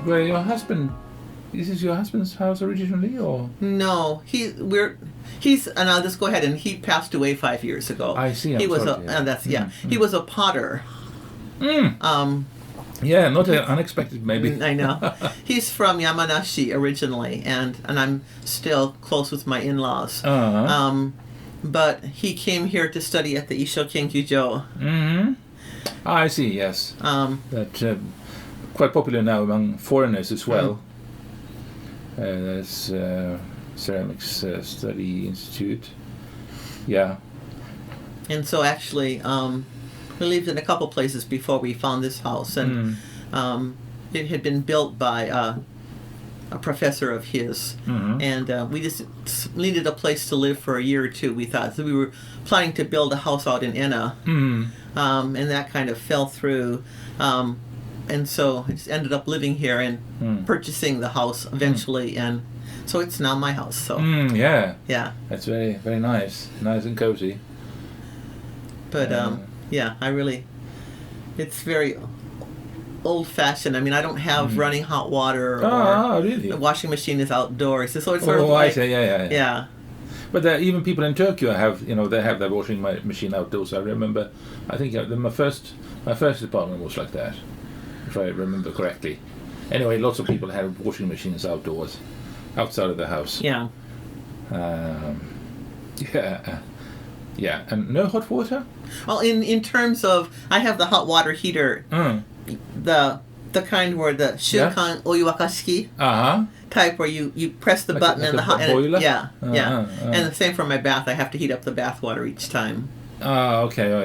Where your husband? This is your husband's house originally, or? No, and I'll just go ahead, and he passed away 5 years ago. I see. He was he was a potter. Yeah, not unexpected, maybe. I know. He's from Yamanashi originally, and I'm still close with my in-laws. But he came here to study at the Isho Kenkyujo. I see. Yes. That quite popular now among foreigners as well. There's Ceramics Study Institute. Yeah. And so actually, we lived in a couple places before we found this house, and it had been built by a professor of his, and we just needed a place to live for a year or two, we thought. So we were planning to build a house out in Enna, and that kind of fell through. And so I just ended up living here and purchasing the house eventually, and so it's now my house. So yeah, that's very, very nice and cozy. But it's very old-fashioned. I mean, I don't have running hot water, or really? The washing machine is outdoors, so it's sort of like, I see, yeah. But even people in Tokyo have, they have their washing machine outdoors. I remember, I think my first apartment was like that, if I remember correctly. Anyway, lots of people had washing machines outdoors, outside of the house. Yeah. Yeah, and no hot water? Well, in terms of, I have the hot water heater, the kind where the Shukan Oyuwakashiki type, where you press the button and the hot boiler? And the same for my bath. I have to heat up the bath water each time. Okay. Oh,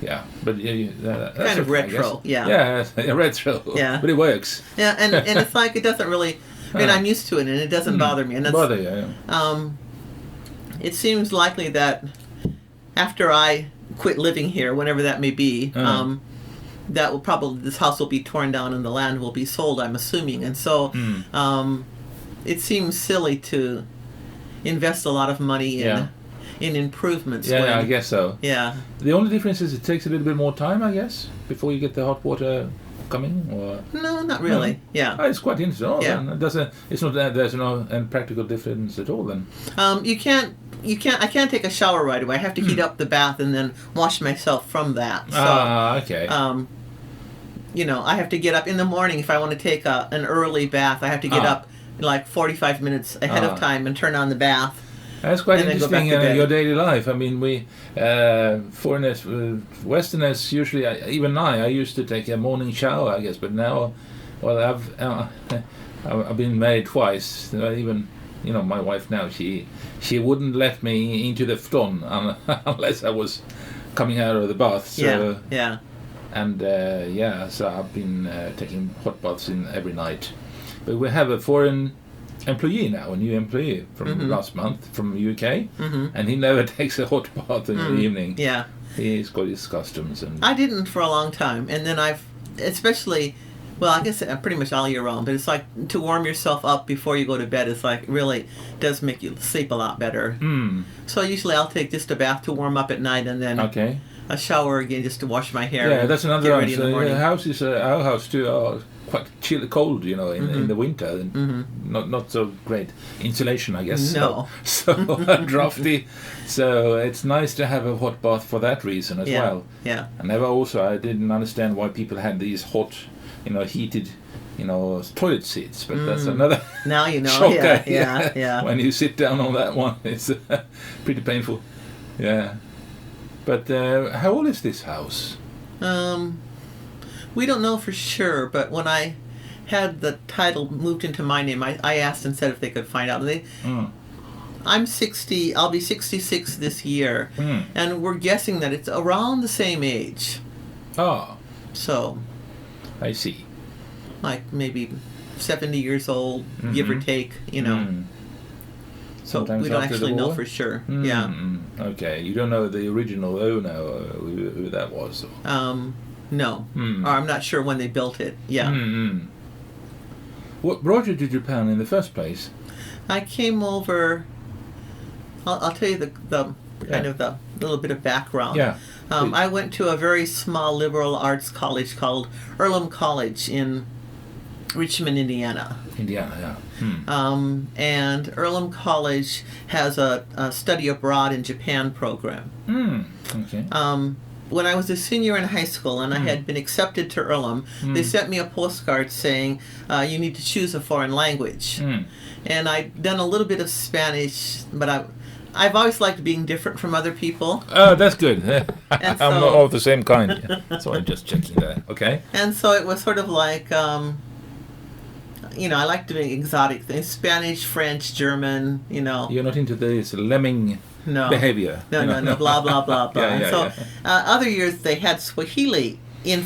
yeah. But that's kind of retro. Yeah, retro. Yeah. But it works. Yeah, and it's like it doesn't really. I mean, I'm used to it, and it doesn't bother me. And that's, it seems likely that after I quit living here, whenever that may be, that will probably, this house will be torn down and the land will be sold, I'm assuming. And so it seems silly to invest a lot of money in improvements. I guess so. Yeah. The only difference is it takes a little bit more time, I guess, before you get the hot water coming, or no, not really. No. Yeah. Oh, it's quite interesting. It's not that there's no practical difference at all. Then I can't take a shower right away. I have to heat up the bath and then wash myself from that. So, okay. I have to get up in the morning if I want to take an early bath. I have to get up like 45 minutes ahead of time and turn on the bath. That's quite interesting in your daily life. I mean, we foreigners, Westerners usually, even I used to take a morning shower, I guess, but now, well, I've been married twice. Even, my wife now, she wouldn't let me into the futon unless I was coming out of the bath. So, yeah. And so I've been taking hot baths every night. But we have a foreign employee now, a new employee from last month from UK, and he never takes a hot bath in the evening. Yeah, he's got his customs. And I didn't for a long time, and then I guess pretty much all year round. But it's like to warm yourself up before you go to bed. It's like really does make you sleep a lot better. So usually I'll take just a bath to warm up at night, and then a shower again just to wash my hair. Yeah, that's another ready in the morning. Our house too are quite cold, in the winter, and not so great insulation, I guess. No. So drafty. So it's nice to have a hot bath for that reason as well. Yeah. And I didn't understand why people had these hot, heated, toilet seats, but that's another. Now you know. Shocker. Yeah. When you sit down on that one, it's pretty painful. Yeah. But how old is this house? We don't know for sure, but when I had the title moved into my name, I asked and said if they could find out. I'm 60, I'll be 66 this year, and we're guessing that it's around the same age. Oh. So. I see. Like maybe 70 years old, give or take, So sometimes we don't actually know for sure. Yeah. Okay. You don't know the original owner or who that was? No. Or I'm not sure when they built it. Yeah. What brought you to Japan in the first place? I came over. I'll tell you the kind of the little bit of background. Yeah. I went to a very small liberal arts college called Earlham College in Richmond, Indiana. Indiana, yeah. And Earlham College has a study abroad in Japan program. Okay. When I was a senior in high school and I had been accepted to Earlham, they sent me a postcard saying, you need to choose a foreign language. And I'd done a little bit of Spanish, but I've always liked being different from other people. Oh, that's good. And I'm not all the same kind. So I'm just checking that. Okay. And so it was sort of like, I like doing exotic things. Spanish, French, German, You're not into this lemming behavior. No, blah, blah, blah, blah. Yeah. Other years they had Swahili in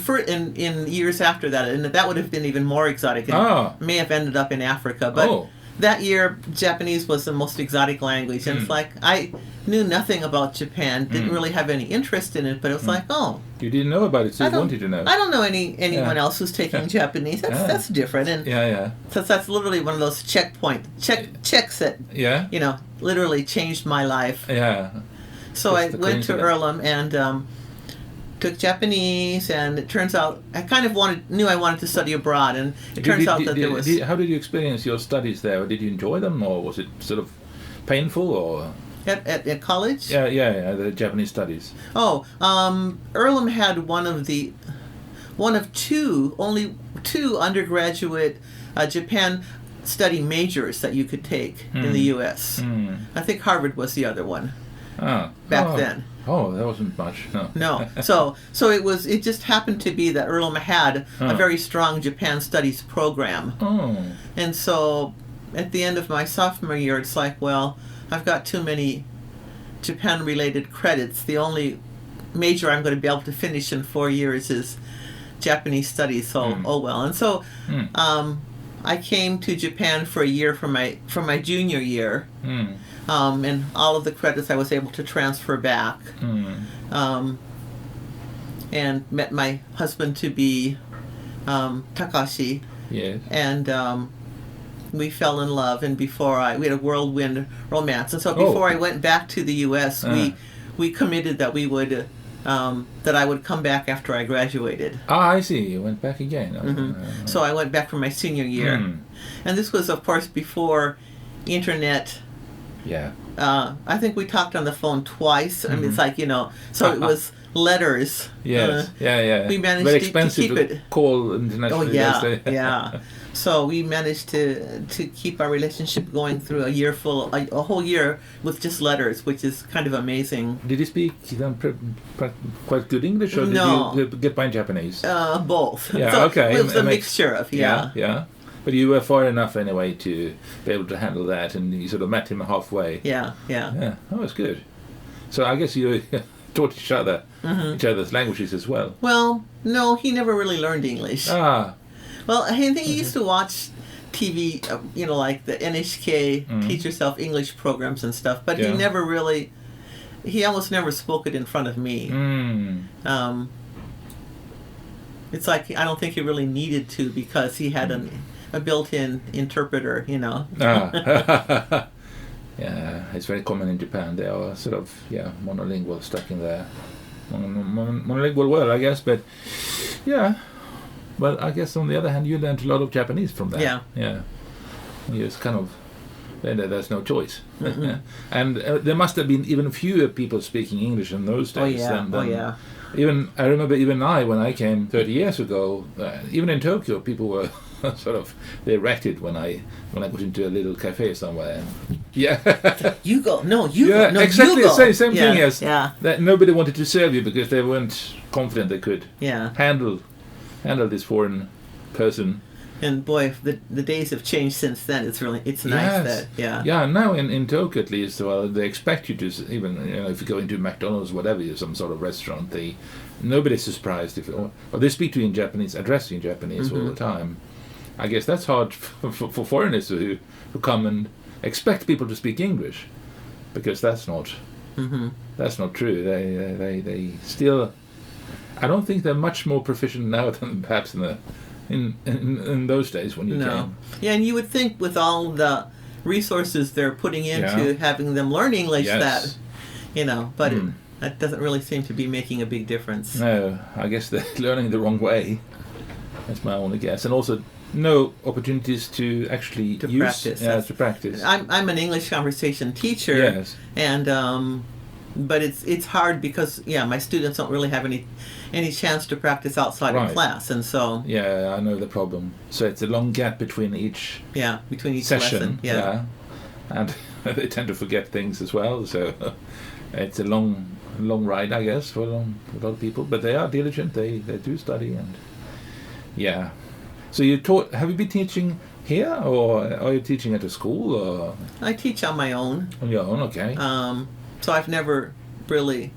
years after that, and that would have been even more exotic. It may have ended up in Africa, but that year Japanese was the most exotic language, and it's like I knew nothing about Japan, didn't really have any interest in it, but it was like, you didn't know about it, so you wanted to know. I don't know anyone else who's taking Japanese. That's different, and so that's literally one of those checks that literally changed my life. Yeah. So I went to Earlham and took Japanese, and it turns out I kind of knew I wanted to study abroad, and it turns out that there was. How did you experience your studies there? Did you enjoy them, or was it sort of painful, or? At college? Yeah, the Japanese studies. Earlham had only two undergraduate Japan study majors that you could take in the U.S. I think Harvard was the other one back then. Oh, that wasn't much. No. So it just happened to be that Earlham had a very strong Japan studies program. And so at the end of my sophomore year, it's like, well, I've got too many Japan-related credits. The only major I'm going to be able to finish in 4 years is Japanese studies. So, oh well. And so I came to Japan for a year for my junior year. And all of the credits I was able to transfer back. And met my husband-to-be, Takashi. Yes. And we fell in love, and we had a whirlwind romance. And so before I went back to the U.S., we committed that we would that I would come back after I graduated. I see. You went back again. So I went back for my senior year, and this was, of course, before internet. Yeah. I think we talked on the phone twice. I mean, it's like, so it was letters. Yes. We managed Very to expensive keep it. Call internationally. Oh, yeah. So we managed to keep our relationship going through a whole year with just letters, which is kind of amazing. Did you speak quite good English, or did you get by in Japanese? Both. Yeah, so okay. It was a mixture of, Yeah. But you were far enough anyway to be able to handle that, and you sort of met him halfway. Yeah. Oh, that's good. So I guess you taught each other's languages as well. Well, no, he never really learned English. Well, I think he used to watch TV, like the NHK Teach Yourself English programs and stuff, but he almost never spoke it in front of me. It's like, I don't think he really needed to, because he had a built-in interpreter, Yeah, it's very common in Japan. They are sort of, monolingual, stuck in their monolingual world, I guess, but yeah. Well, I guess on the other hand, you learned a lot of Japanese from that. Yeah. It's kind of, there's no choice. And there must have been even fewer people speaking English in those days. Even I remember, when I came 30 years ago, even in Tokyo, people were sort of, they ratted when I got into a little cafe somewhere. You go. Exactly you go. the same thing as that. Nobody wanted to serve you because they weren't confident they could handle this foreign person. And boy, the days have changed since then. It's nice that now in Tokyo at least, well, they expect you to, even if you go into McDonald's, whatever, some sort of restaurant, nobody's surprised or they speak to you in Japanese, address you in Japanese all the time. I guess that's hard for foreigners who come and expect people to speak English, because that's not true. They still, I don't think they're much more proficient now than perhaps in those days when you came. Yeah, and you would think with all the resources they're putting into having them learn English that, but that doesn't really seem to be making a big difference. No, I guess they're learning the wrong way. That's my only guess. And also, no opportunities to actually to practice. I'm an English conversation teacher. Yes. And but it's hard because my students don't really have any chance to practice outside of class, and so I know the problem. So it's a long gap between each session. Lesson, and they tend to forget things as well. So it's a long ride, I guess, for a lot of people. But they are diligent. They do study, and So have you been teaching here, or are you teaching at a school, or? I teach on my own. On your own, okay. So I've never really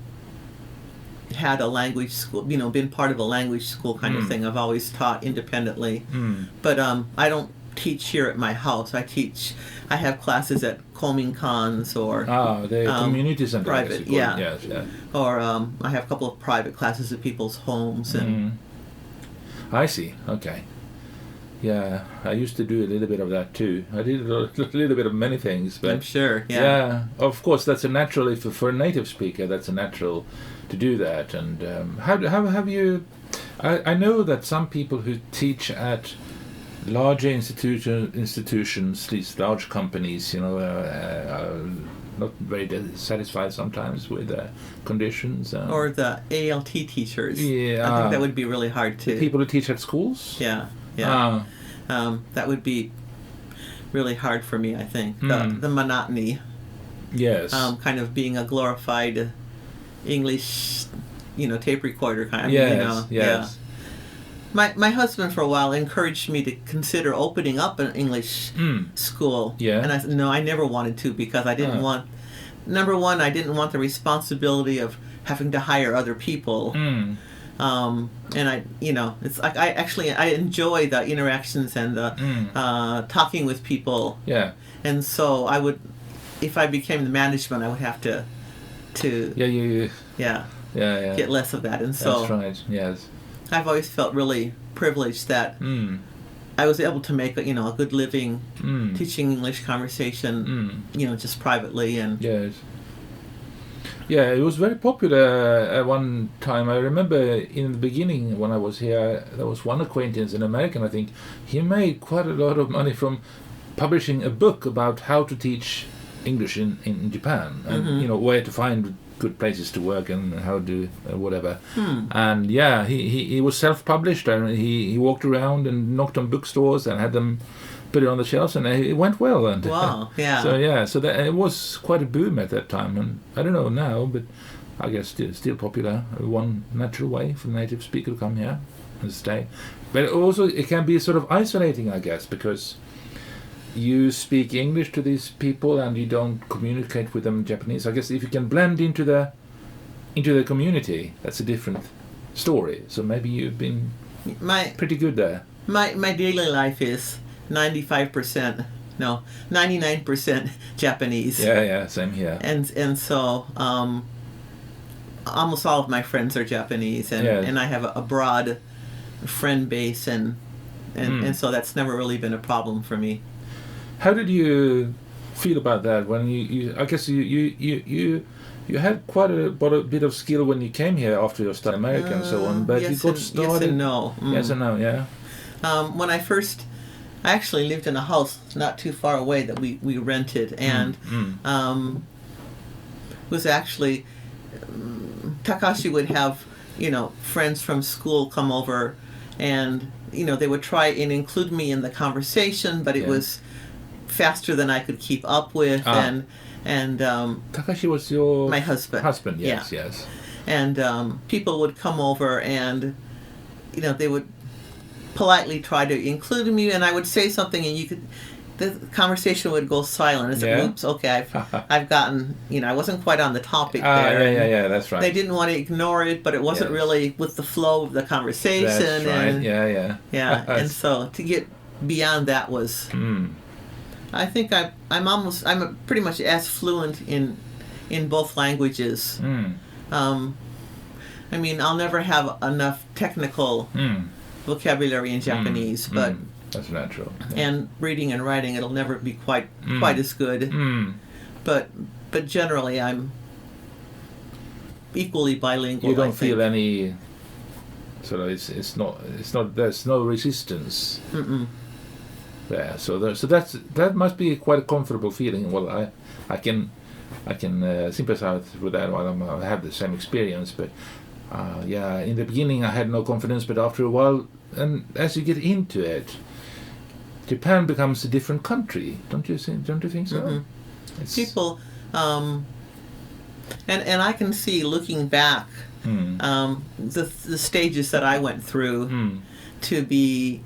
had a language school, been part of a language school kind of thing. I've always taught independently. But I don't teach here at my house. I have classes at Kominkan's or the community center. Private, Yes. Or I have a couple of private classes at people's homes. And I see. Okay. Yeah, I used to do a little bit of that too. I did a little bit of many things, but I'm sure. Yeah, of course, that's a natural. For a native speaker, that's a natural to do that. And how have you? I know that some people who teach at larger institutions, these large companies, are not very satisfied sometimes with the conditions. Or the ALT teachers. Yeah, I think that would be really hard to. The people who teach at schools. Yeah. That would be really hard for me, I think. The monotony. Yes. Kind of being a glorified English, tape recorder kind of. Yes. Yeah. My husband for a while encouraged me to consider opening up an English school. Yeah. And I said no, I never wanted to because I didn't want. Number one, I didn't want the responsibility of having to hire other people. And it's like I enjoy the interactions and the talking with people. Yeah. And so I would, if I became the management, I would have to get less of that. And so that's right. Yes. I've always felt really privileged that I was able to make a good living teaching English conversation, just privately and. Yes. Yeah, it was very popular at one time. I remember in the beginning when I was here, there was one acquaintance, an American, I think. He made quite a lot of money from publishing a book about how to teach English in Japan, and where to find good places to work and how to do whatever. And he was self-published, and he walked around and knocked on bookstores and had them put it on the shelves, and it went well. And wow, yeah. So that it was quite a boom at that time, and I don't know now, but I guess still popular. One natural way for a native speaker to come here and stay. But also it can be sort of isolating, I guess, because you speak English to these people and you don't communicate with them in Japanese. I guess if you can blend into the community, that's a different story. So maybe you've been pretty good there. My daily life is 99% Japanese. Yeah, same here. And so almost all of my friends are Japanese, and I have a broad friend base, and so that's never really been a problem for me. How did you feel about that when you I guess you had quite a bit of skill when you came here after your study American and so on, but you got started. Yes and no. Yes and no, yeah. When I actually lived in a house not too far away that we rented, and was actually Takashi would have friends from school come over, and they would try and include me in the conversation, but it was faster than I could keep up with, and Takashi was my husband. Yes. And people would come over, and they would politely try to include me, and I would say something, and the conversation would go silent. I said, "Oops, okay, I've gotten, I wasn't quite on the topic there." Yeah, that's right. They didn't want to ignore it, but it wasn't really with the flow of the conversation. That's right. And, yeah. And so to get beyond that was, I think I'm pretty much as fluent in both languages. I mean, I'll never have enough technical vocabulary in Japanese, but that's natural. And reading and writing, it'll never be quite as good. But generally, I'm equally bilingual. You don't feel any sort of it's not there's no resistance there. So that must be quite a comfortable feeling. Well, I can sympathize with that. Well, I have the same experience, but in the beginning I had no confidence, but after a while, and as you get into it, Japan becomes a different country. Don't you think so? Mm-hmm. People, and I can see, looking back, the stages that I went through to be.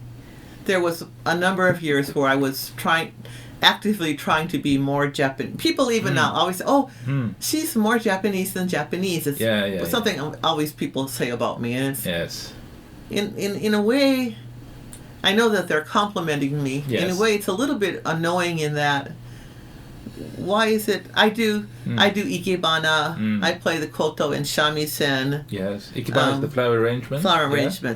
There was a number of years where I was actively trying to be more Japanese. People even now always say, "Oh, she's more Japanese than Japanese." It's something always people say about me, and it's in a way, I know that they're complimenting me. Yes. In a way, it's a little bit annoying in that. Why is it? I do ikebana. I play the koto and shamisen. Yes, ikebana is the flower arrangement.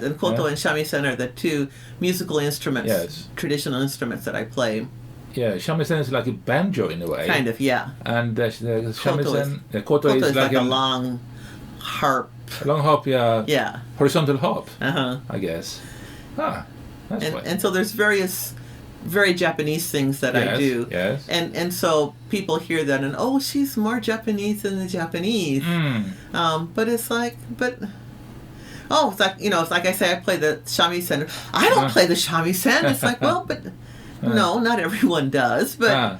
And koto and shamisen are the two musical instruments, traditional instruments that I play. Yeah, shamisen is like a banjo in a way. Kind of, yeah. And the shamisen, koto is like a long harp. A long harp, yeah. Yeah. Horizontal harp, I guess. And so there's various very Japanese things that I do. Yes. And so people hear that and, oh, she's more Japanese than the Japanese. But it's like, it's like, it's like I say, I play the shamisen. I don't play the shamisen. It's like, well, but no, not everyone does. But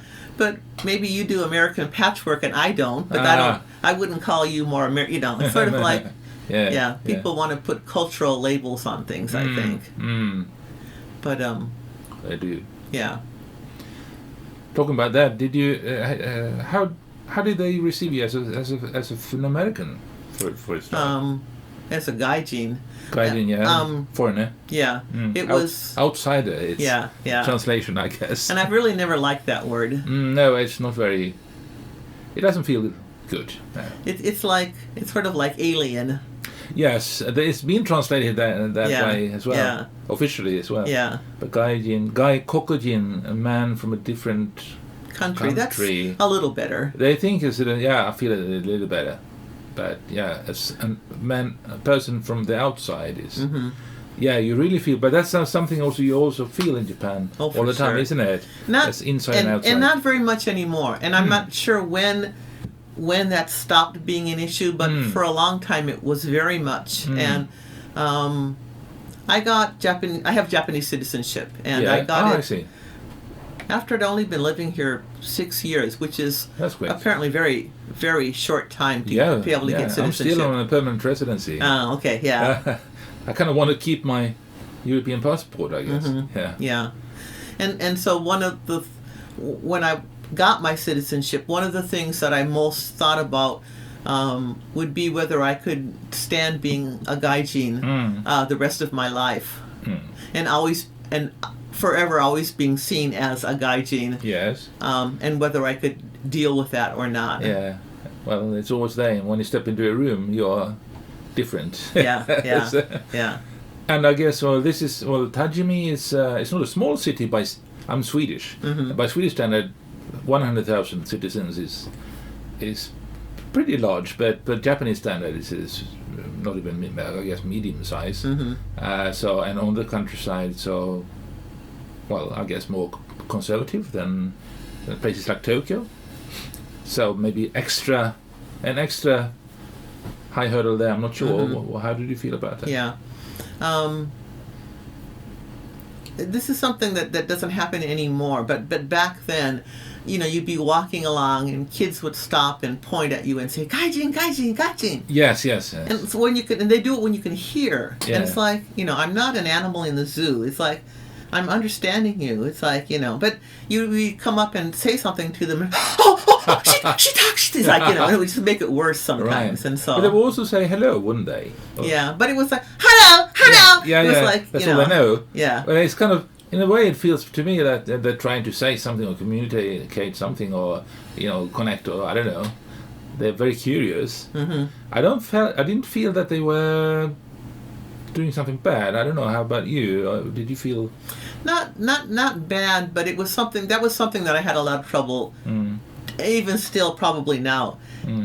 maybe you do American patchwork and I don't. But I wouldn't call you more American. It's sort of like, people want to put cultural labels on things, I think. But they do. Yeah. Talking about that, did you? How did they receive you as an American for start? As a gaijin. Gaijin, foreigner. Yeah. It was outsider. It's translation, I guess. And I've really never liked that word. No, it's not very. It doesn't feel good. No. It's sort of like alien. Yes, it's been translated that way as well, officially as well. Yeah. But kokujin, a man from a different country. That's a little better. They think I feel it a little better. But as a person from the outside is, you really feel. But that's something also you also feel in Japan all the time, isn't it? That's inside and outside. And not very much anymore. And I'm not sure when that stopped being an issue, but for a long time it was very much. And I have Japanese citizenship, and I got it. I see. After I'd only been living here 6 years, which is apparently very, very short time to be able to get citizenship. I'm still on a permanent residency. Oh, okay, yeah. I kind of want to keep my European passport, I guess. Yeah. And so when I got my citizenship, one of the things that I most thought about would be whether I could stand being a gaijin the rest of my life, and forever always being seen as a gaijin. Yes. And whether I could deal with that or not. Yeah. Well, it's always there. And when you step into a room, you're different. Yeah. And I guess Tajimi is it's not a small city I'm Swedish. By Swedish standard, 100,000 citizens is pretty large, but Japanese standard is not even, I guess, medium size. So, and on the countryside, I guess more conservative than places like Tokyo. So maybe an extra high hurdle there. I'm not sure. How did you feel about that? Yeah. This is something that doesn't happen anymore, but back then, you'd be walking along and kids would stop and point at you and say, "Gaijin, gaijin, gaijin." Yes. And so and they do it when you can hear. Yeah. And it's like, I'm not an animal in the zoo. It's like, I'm understanding you. It's like, but you come up and say something to them, and, she talks. It's like, it would just make it worse sometimes. Right. And so. But they would also say hello, wouldn't they? Yeah, but it was like, hello. Yeah. It was like, that's all I know. Yeah. But it's kind of, in a way, it feels to me that they're trying to say something or communicate something or, connect, or I don't know. They're very curious. I didn't feel that they were doing something bad. I don't know. How about you? Did you feel? Not bad, but it was something that I had a lot of trouble, even still probably now,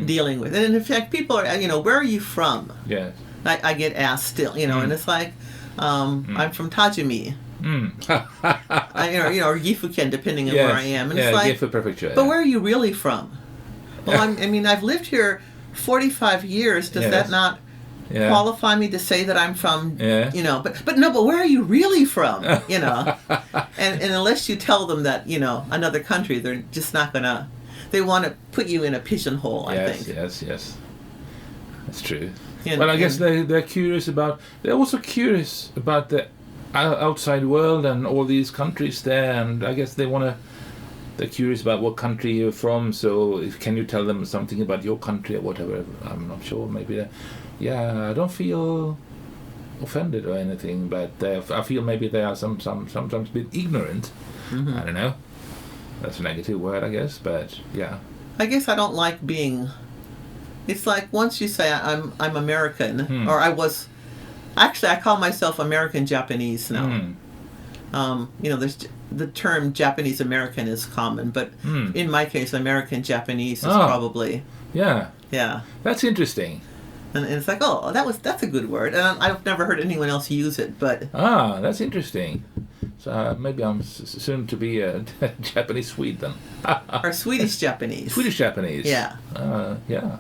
dealing with. And in fact, people are, where are you from? Yes. I get asked still, and it's like, I'm from Tajimi. or Gifu depending on Yes. where I am. And Yeah, it's like, Gifu Prefecture. but where are you really from? Well, I've lived here 45 years. Does Yes. that not qualify me to say that I'm from, Yeah. but where are you really from? And unless you tell them that, another country, they're just not going to, they want to put you in a pigeonhole, I think. Yes. That's true. And- Well, I guess and- they're also curious about the outside world and all these countries there, and I guess they're curious about what country you're from, so can you tell them something about your country or whatever? I'm not sure, maybe. I don't feel offended or anything, but I feel maybe they are sometimes a bit ignorant. Mhm. I don't know. That's a negative word, I guess, but yeah. I guess I don't like being. It's like once you say I'm American, or I was. Actually, I call myself American Japanese now. There's the term Japanese American is common, but in my case, American Japanese is probably Yeah, yeah. that's interesting. And it's like, oh, that's a good word, and I've never heard anyone else use it, but That's interesting. So maybe I'm soon to be a Japanese Swede then. or Swedish Japanese. Swedish Japanese. Yeah.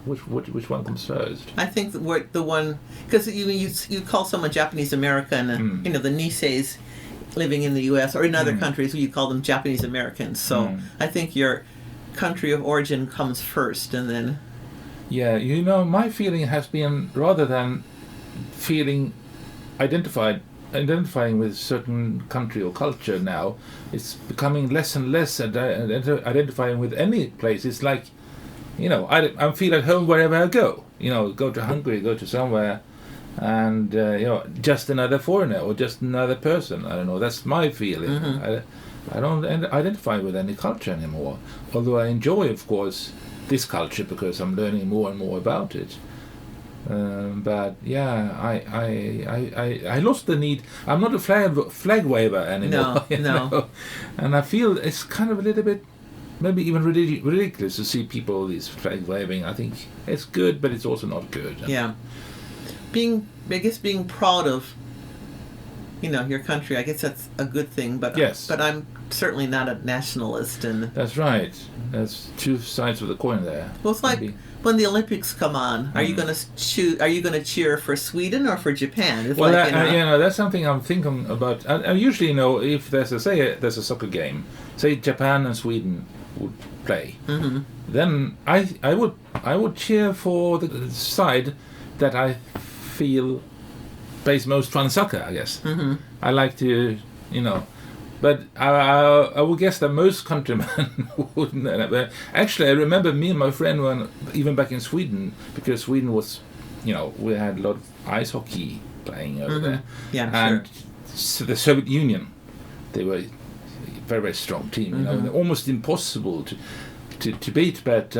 Which one comes first? I think the one because you call someone Japanese American, the Niseis living in the U.S. or in other countries, you call them Japanese Americans. So I think your country of origin comes first, and then. Yeah, my feeling has been rather than feeling identifying with a certain country or culture now, it's becoming less and less identifying with any place. It's like, I feel at home wherever I go. Go to Hungary, go to somewhere, and just another foreigner or just another person. I don't know. That's my feeling. I don't identify with any culture anymore. Although I enjoy, of course, this culture because I'm learning more and more about it. But yeah, I lost the need. I'm not a flag waver anymore. No. And I feel it's kind of a little bit, maybe even ridiculous to see people these flag waving. I think it's good, but it's also not good. Yeah, being proud of, your country. I guess that's a good thing. But Yes. But I'm certainly not a nationalist, and That's right. That's two sides of the coin there. well, it's like. Maybe. When the Olympics come on, are you going to choose? Are you going to cheer for Sweden or for Japan? It's Well, like, that's something I'm thinking about. I usually if there's a soccer game, say Japan and Sweden would play, then I would cheer for the side that I feel plays most fun soccer. I guess I like to, But I would guess that most countrymen wouldn't. Actually, I remember me and my friend were even back in Sweden, because Sweden was, we had a lot of ice hockey playing over there. Yeah, and so the Soviet Union, they were a very, very strong team. Almost impossible to beat. But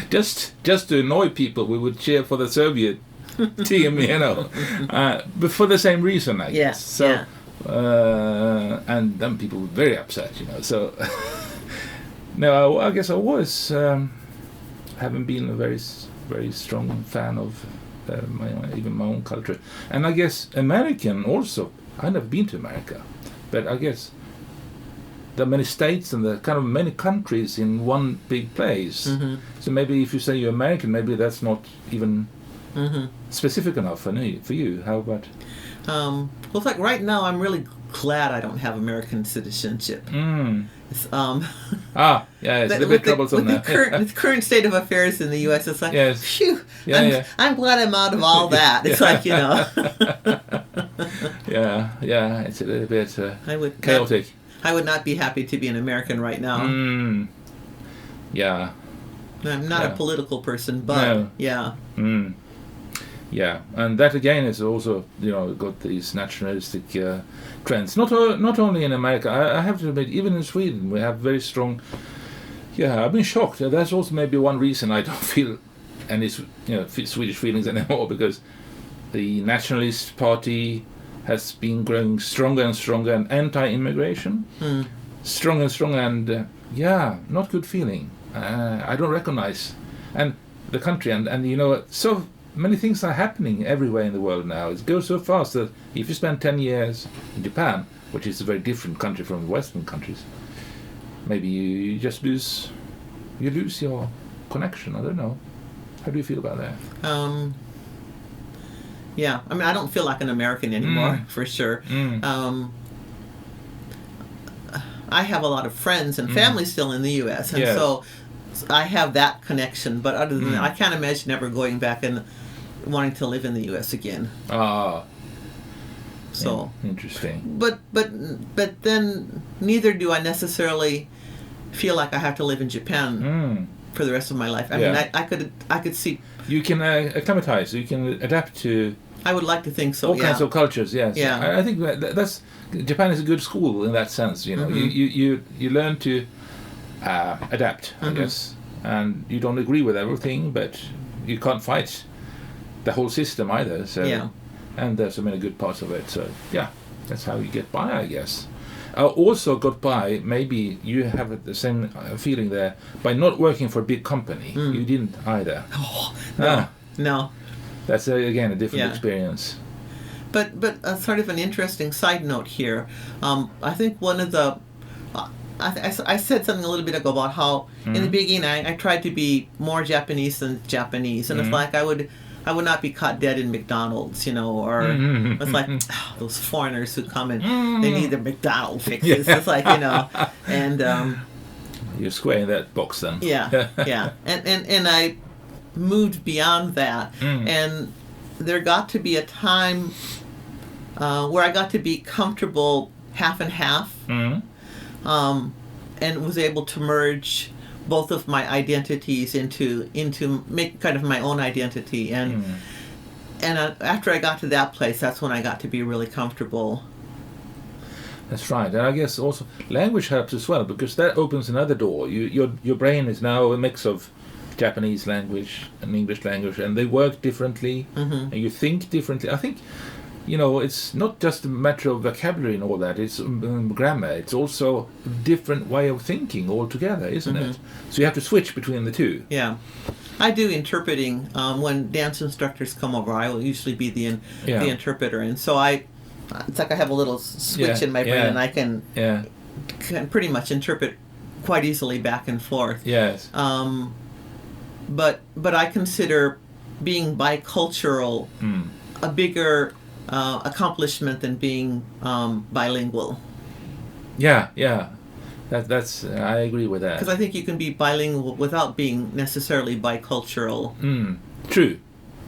just to annoy people, we would cheer for the Soviet team. But for the same reason, I guess. So. Yeah. And then people were very upset, So, no, I guess I was haven't been a very, very strong fan of my own culture, and I guess American also. I've never been to America, but I guess there are many states and there are kind of many countries in one big place. So maybe if you say you're American, maybe that's not even specific enough for you. How about? Well, it's like right now, I'm really glad I don't have American citizenship. It's, It's a little bit troublesome now. With the current state of affairs in the U.S., it's like, Yes. phew, Yeah, I'm glad I'm out of all that. It's like, It's a little bit chaotic. I would not be happy to be an American right now. Yeah. I'm not a political person, but No. yeah. Yeah, and that again is also got these nationalistic trends. Not only in America. I have to admit, even in Sweden, we have very strong. Yeah, I've been shocked. That's also maybe one reason I don't feel any Swedish feelings anymore, because the Nationalist Party has been growing stronger and stronger, and anti-immigration, stronger and stronger, and not good feeling. I don't recognize, and the country, and so many things are happening everywhere in the world now. It goes so fast that if you spend 10 years in Japan, which is a very different country from Western countries, maybe you just lose your connection. I don't know. How do you feel about that? Yeah, I mean, I don't feel like an American anymore, for sure. I have a lot of friends and family still in the U.S., and so I have that connection. But other than that, I can't imagine ever going back and wanting to live in the U.S. again. So interesting. But then neither do I necessarily feel like I have to live in Japan for the rest of my life. I mean, I could see. You can acclimatize. You can adapt to. I would like to think so. All kinds of cultures. Yes. Yeah. I think that's Japan is a good school in that sense. You know, you learn to adapt, I guess, and you don't agree with everything, but you can't fight the whole system either. So and there's so many good parts of it. So yeah, that's how you get by, I guess. Also got by, maybe you have the same feeling there, by not working for a big company. You didn't either. Oh, no. No. That's, again, a different experience. But sort of an interesting side note here. I think one of the... I said something a little bit ago about how, in the beginning, I tried to be more Japanese than Japanese. And it's like I would not be caught dead in McDonald's, you know, or it's like those foreigners who come and they need their McDonald's fixes. It's like, you know, and you're square in that box then. Yeah, yeah, and I moved beyond that, and there got to be a time where I got to be comfortable half and half, and was able to merge both of my identities into make kind of my own identity, and after I got to that place, that's when I got to be really comfortable. That's right, and I guess also language helps as well, because that opens another door. Your brain is now a mix of Japanese language and English language, and they work differently, and you think differently. I think, you know, it's not just a matter of vocabulary and all that, it's grammar. It's also a different way of thinking altogether, isn't it? So you have to switch between the two. Yeah. I do interpreting. When dance instructors come over, I will usually be the interpreter. And so it's like I have a little switch in my brain, and I can pretty much interpret quite easily back and forth. Yes. But I consider being bicultural a bigger accomplishment than being bilingual. Yeah. That's I agree with that. Because I think you can be bilingual without being necessarily bicultural. True.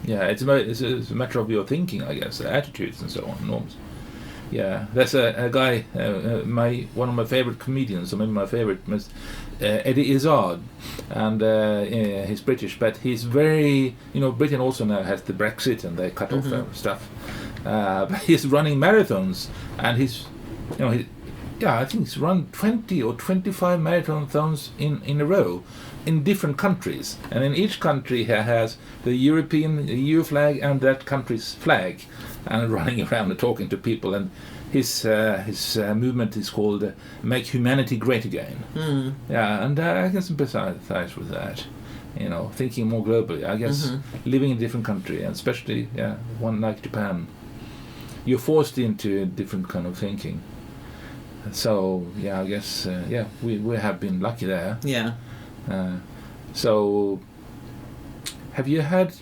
Yeah, it's a matter of your thinking, I guess, attitudes and so on, norms. Yeah, there's a guy, one of my favorite comedians, or maybe my favorite, Eddie Izzard, and he's British, but he's very, you know, Britain also now has the Brexit and they cut off stuff, but he's running marathons, and he's, you know, I think he's run 20 or 25 marathons in a row in different countries, and in each country he has the EU flag and that country's flag, and running around and talking to people, and his movement is called Make Humanity Great Again. Yeah, and I can sympathize with that, you know, thinking more globally, I guess. Living in a different country, and especially one like Japan, you're forced into a different kind of thinking. So I guess we have been lucky there. Yeah. So have you had,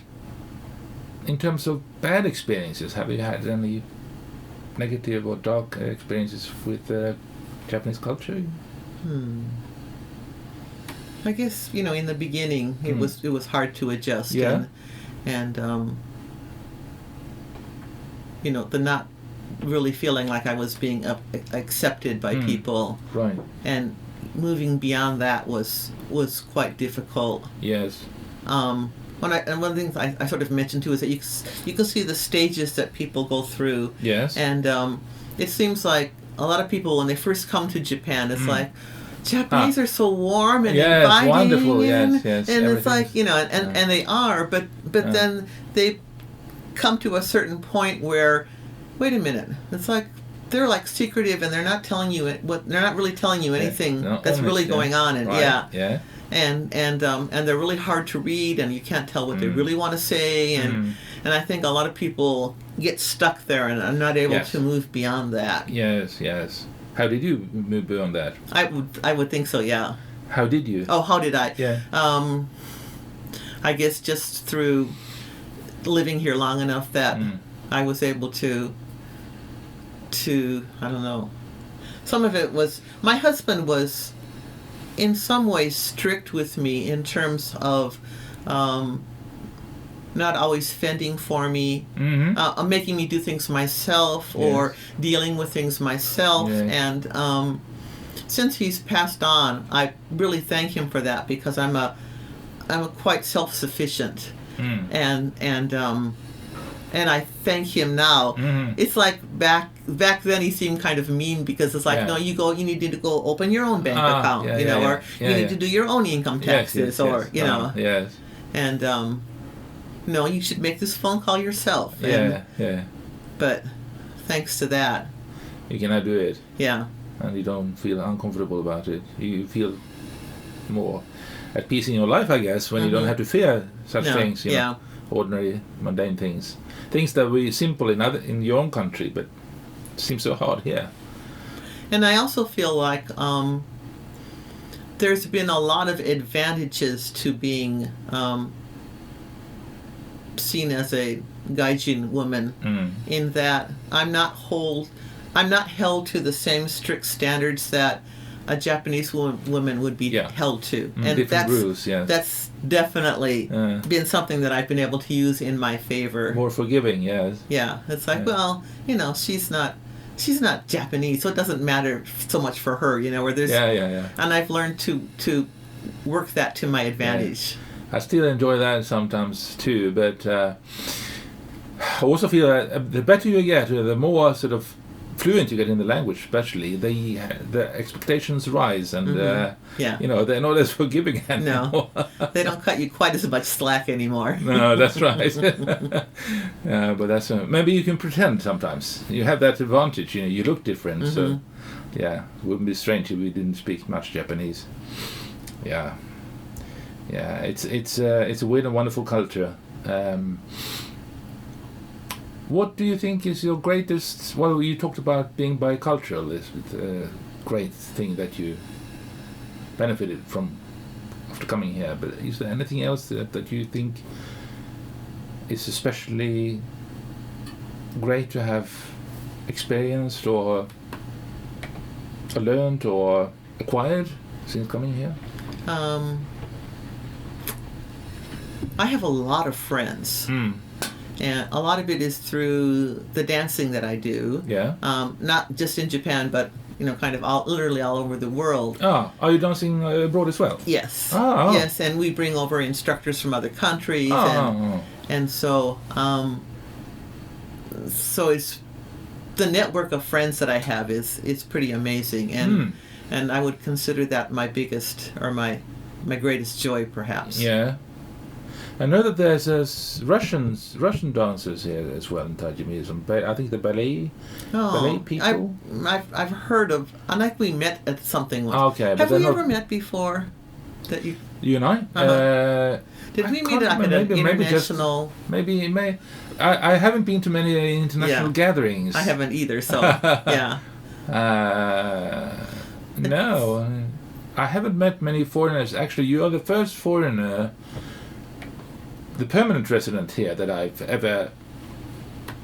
in terms of bad experiences, have you had any negative or dark experiences with Japanese culture? I guess, you know, in the beginning it was hard to adjust, and you know, the not really feeling like I was being accepted by people, right, and moving beyond that was quite difficult. Yes. And one of the things I sort of mentioned too is that you can see the stages that people go through. Yes. And it seems like a lot of people, when they first come to Japan, it's like, Japanese are so warm and inviting. Wonderful. And everything. it's like, you know, and they are, but then they come to a certain point where, wait a minute, it's like, they're like secretive, and they're not telling you they're not really telling you anything that's really going on, and right. and they're really hard to read, and you can't tell what they really want to say, and I think a lot of people get stuck there and are not able to move beyond that. Yes. How did you move beyond that? I would think so. Yeah. How did you? Oh, how did I? Yeah. I guess just through living here long enough that I was able to I don't know. Some of it was, my husband was in some ways strict with me in terms of not always fending for me, making me do things myself or dealing with things myself. And since he's passed on, I really thank him for that, because I'm a quite self-sufficient, and I thank him now. It's like back then he seemed kind of mean, because it's like, no, you need to go open your own bank account, or you need to do your own income taxes, you know. And no, you should make this phone call yourself. But thanks to that, you cannot do it. Yeah. And you don't feel uncomfortable about it. You feel more at peace in your life, I guess, when you don't have to fear such things, you know, ordinary, mundane things that were simple in your own country, but seem so hard here. And I also feel like there's been a lot of advantages to being seen as a gaijin woman, in that I'm not held to the same strict standards that a Japanese woman would be held to, and different rules. That's definitely been something that I've been able to use in my favor. More forgiving, yes. Yeah, it's like, well, you know, she's not Japanese, so it doesn't matter so much for her, you know. Where there's and I've learned to work that to my advantage. I still enjoy that sometimes too, but I also feel that the better you get, the more sort of fluent you get in the language, especially the expectations rise, and you know, they're not as forgiving anymore. No, they don't cut you quite as much slack anymore. No, that's right. But that's maybe you can pretend sometimes. You have that advantage, you know. You look different, so it wouldn't be strange if we didn't speak much Japanese. It's a weird and wonderful culture. What do you think is your greatest... Well, you talked about being bicultural. Is a great thing that you benefited from after coming here. But is there anything else that you think is especially great to have experienced or learned or acquired since coming here? I have a lot of friends. And a lot of it is through the dancing that I do. Yeah. Not just in Japan, but, you know, kind of literally all over the world. Oh, are you dancing abroad as well? Yes. Yes, and we bring over instructors from other countries. And so, so it's the network of friends that I have is pretty amazing, and I would consider that my biggest or my greatest joy, perhaps. Yeah. I know that there's Russian dancers here as well in Tajimi. I think the ballet people. I've heard of. I think we met at something once. Okay, have we ever met before? That you and I? Did we meet at an international? Maybe. I haven't been to many international gatherings. I haven't either. So yeah. No, I haven't met many foreigners. Actually, you are the first foreigner, the permanent resident here, that I've ever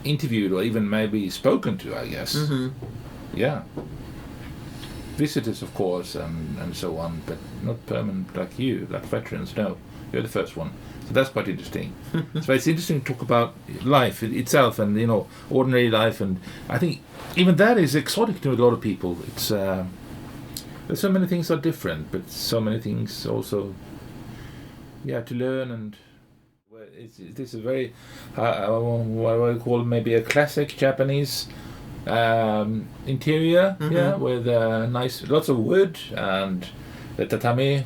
interviewed or even maybe spoken to, I guess. Yeah. Visitors, of course, and so on, but not permanent like you, like veterans. No, you're the first one. So that's quite interesting. So it's interesting to talk about life itself and, you know, ordinary life. And I think even that is exotic to a lot of people. It's there's so many things are different, but so many things also, to learn. And it is a very, what I would call maybe a classic Japanese interior, with lots of wood and the tatami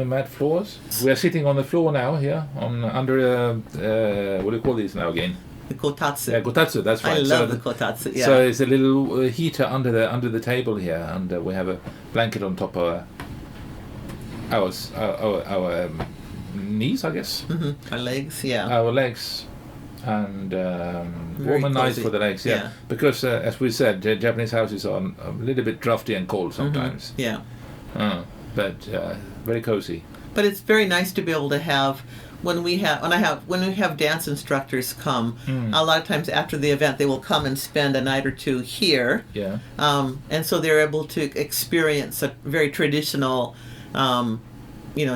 mat floors. We are sitting on the floor now here, under what do you call these now again? The kotatsu. Yeah, kotatsu. That's right. I love the kotatsu. Yeah. So it's a little heater under the table here, and we have a blanket on top of our knees, I guess. Mm-hmm. Our legs. Yeah. Our legs. And warm and nice for the legs, yeah. Because, as we said, Japanese houses are a little bit drafty and cold sometimes. Yeah. But very cozy. But it's very nice to be able to have when we have dance instructors come. A lot of times after the event, they will come and spend a night or two here. Yeah. And so they're able to experience a very traditional,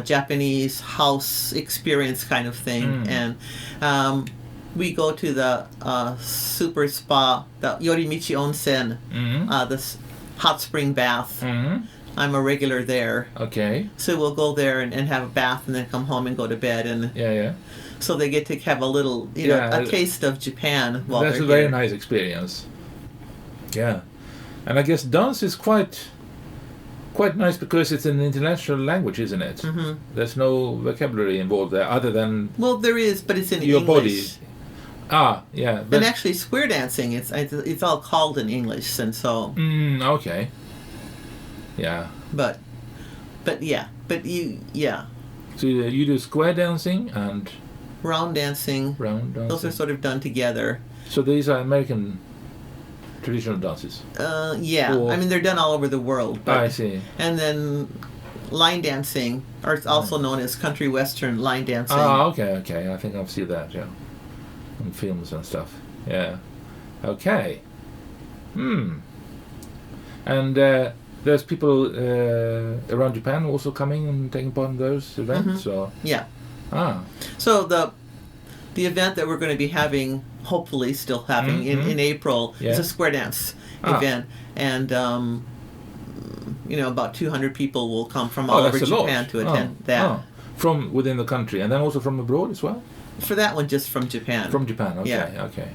Japanese house experience kind of thing. And we go to the super spa, the Yorimichi Onsen, this hot spring bath. I'm a regular there. Okay. So we'll go there and have a bath and then come home and go to bed. And so they get to have a little, a taste of Japan while that's they're a very here. nice experience. Yeah. And I guess dance is quite nice because it's an international language, isn't it? Mm-hmm. There's no vocabulary involved there other than... Well, there is, but it's in your English. Body. Yeah. And actually, square dancing, it's all called in English, and so... Okay. Yeah. But you... So you do square dancing and... Round dancing. Those are sort of done together. So these are American traditional dances? Yeah. Or... I mean, they're done all over the world. But, I see. And then line dancing, or it's also known as country western line dancing. Okay. I think I've seen that, yeah. On films and stuff. Yeah. Okay. And there's people around Japan also coming and taking part in those events? Or? Yeah. So the event that we're going to be having, hopefully still having in April, is a square dance event. And, about 200 people will come from all over Japan to attend that. From within the country, and then also from abroad as well? For that one, just from Japan. From Japan, okay. Yeah. Okay.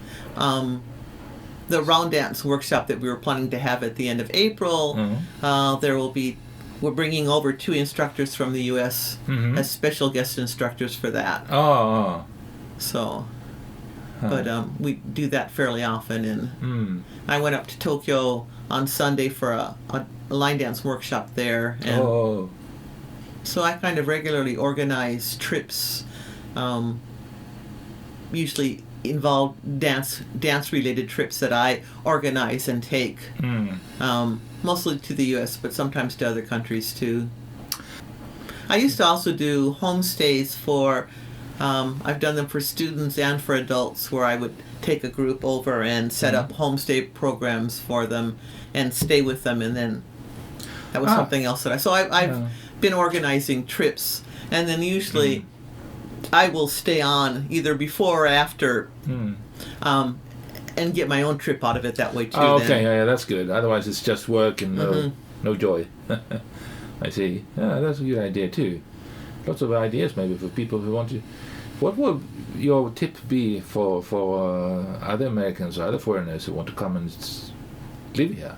The round dance workshop that we were planning to have at the end of April, we're bringing over 2 instructors from the U.S. As special guest instructors for that. So, but we do that fairly often. And I went up to Tokyo on Sunday for a line dance workshop there. And so I kind of regularly organize trips, usually involve dance-related trips that I organize and take, mostly to the U.S., but sometimes to other countries too. I used to also do homestays for, I've done them for students and for adults, where I would take a group over and set up homestay programs for them and stay with them, and then that was something else that I've been organizing trips, and then usually I will stay on either before or after, and get my own trip out of it that way too. Okay, yeah, that's good. Otherwise, it's just work and no joy. I see. Yeah, that's a good idea too. Lots of ideas maybe for people who want to. What would your tip be for other Americans or other foreigners who want to come and live here?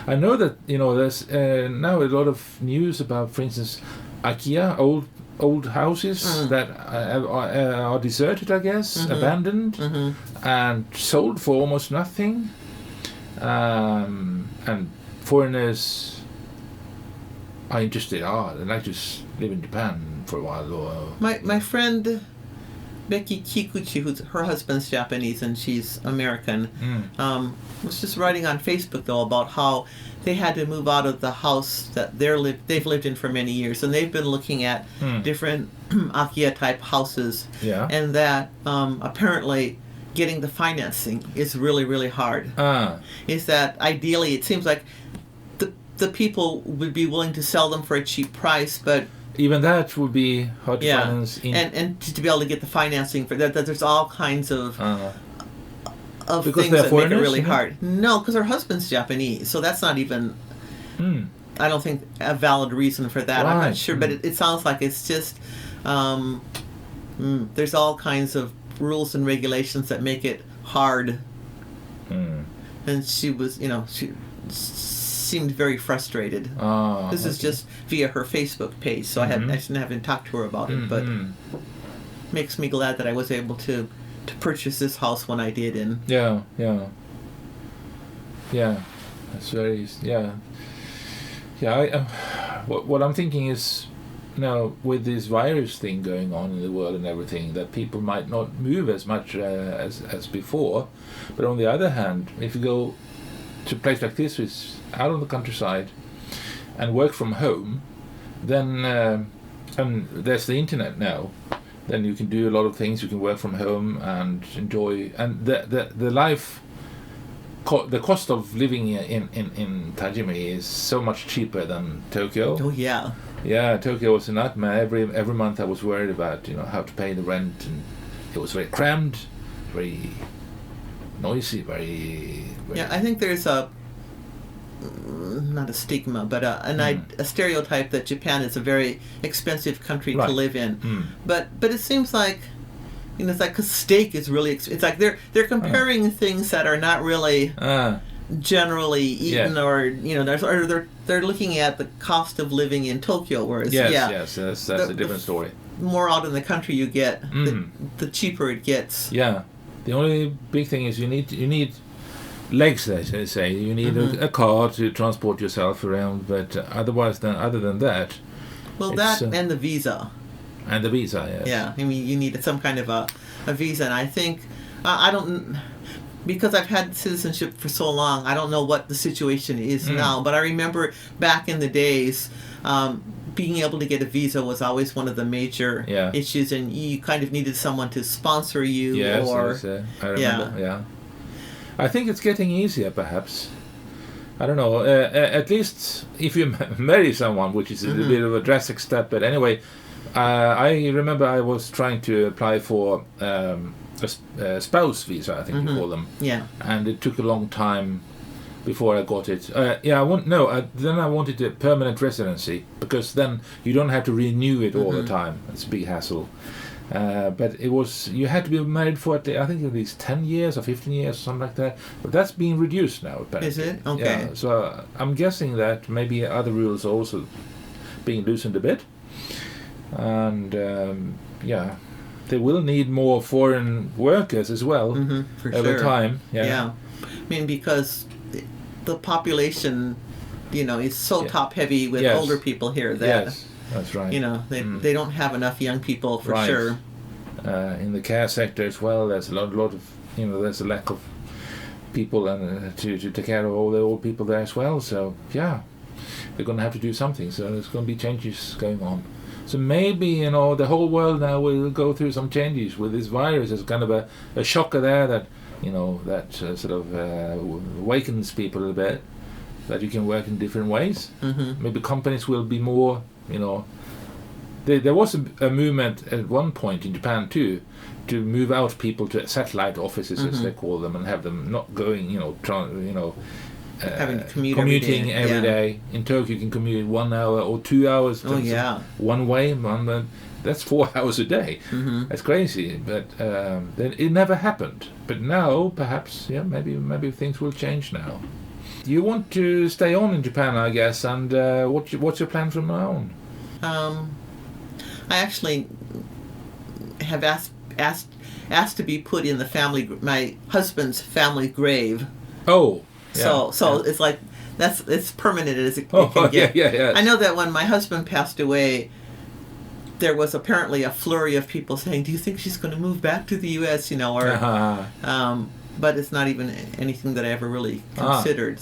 I know that there's now a lot of news about, for instance, IKEA, old houses that are deserted, I guess, abandoned, and sold for almost nothing, and foreigners are interested. They'd like to live in Japan for a while. Or my friend Becky Kikuchi, her husband's Japanese and she's American, was just writing on Facebook though about how they had to move out of the house that they've lived in for many years, and they've been looking at different IKEA type houses, and that apparently getting the financing is really, really hard. Is that ideally it seems like the people would be willing to sell them for a cheap price, but even that would be hard to finance. And to be able to get the financing for that, there's all kinds of because things that make it really hard. No, because her husband's Japanese, so that's not even, I don't think, a valid reason for that. Right. I'm not sure, but it sounds like it's just, there's all kinds of rules and regulations that make it hard. And she was, she seemed very frustrated. This is just via her Facebook page, so I haven't talked to her about it, but makes me glad that I was able to purchase this house when I did. And yeah. That's very what I'm thinking is, with this virus thing going on in the world and everything, that people might not move as much as before. But on the other hand, if you go to a place like this, which is out on the countryside, and work from home, then and there's the internet now. Then you can do a lot of things. You can work from home and enjoy, and the life. The cost of living in Tajimi is so much cheaper than Tokyo. Oh yeah. Yeah, Tokyo was a nightmare. Every month I was worried about how to pay the rent, and it was very crammed, very noisy, very. Yeah, I think there's not a stigma, but a stereotype that Japan is a very expensive country to live in. But it seems like. It's like, because steak is really. It's like they're comparing things that are not really generally eaten, or they're looking at the cost of living in Tokyo, whereas that's a different story. More out in the country you get, the cheaper it gets. Yeah, the only big thing is you need legs. They say you need a car to transport yourself around, but other than that, that and the visa. And the visa, yes. Yeah, I mean, you need some kind of a visa, and I think I don't, because I've had citizenship for so long. I don't know what the situation is now, but I remember back in the days, being able to get a visa was always one of the major issues, and you kind of needed someone to sponsor you. Yes, I remember. Yeah, I think it's getting easier, perhaps. I don't know. At least if you marry someone, which is a bit of a drastic step, but anyway. I remember I was trying to apply for a spouse visa, I think you call them. Yeah. And it took a long time before I got it. Then I wanted a permanent residency, because then you don't have to renew it all the time. It's a big hassle. But you had to be married for, I think, at least 10 years or 15 years, something like that. But that's being reduced now, apparently. Is it? Okay. Yeah, so I'm guessing that maybe other rules are also being loosened a bit. And they will need more foreign workers as well over time. Yeah, I mean, because the population, is so top heavy with older people here that that's right. They don't have enough young people for sure. In the care sector as well, there's a lot of there's a lack of people and to take care of all the old people there as well. So they're going to have to do something. So there's going to be changes going on. So maybe, the whole world now will go through some changes with this virus. There's kind of a shocker there that, that sort of awakens people a bit, that you can work in different ways. Maybe companies will be more, there was a movement at one point in Japan too, to move out people to satellite offices, as they call them, and have them not going, having to commute commuting every day. In Tokyo you can commute 1 hour or 2 hours one way. That's 4 hours a day. That's crazy, but then it never happened. But now perhaps maybe things will change now. You want to stay on in Japan, I guess, and what's your plan from now on? I actually have asked to be put in my husband's family grave. Oh. So it's like it's permanent as it can get. Yeah. I know that when my husband passed away, there was apparently a flurry of people saying, "Do you think she's going to move back to the U.S.?" But it's not even anything that I ever really considered.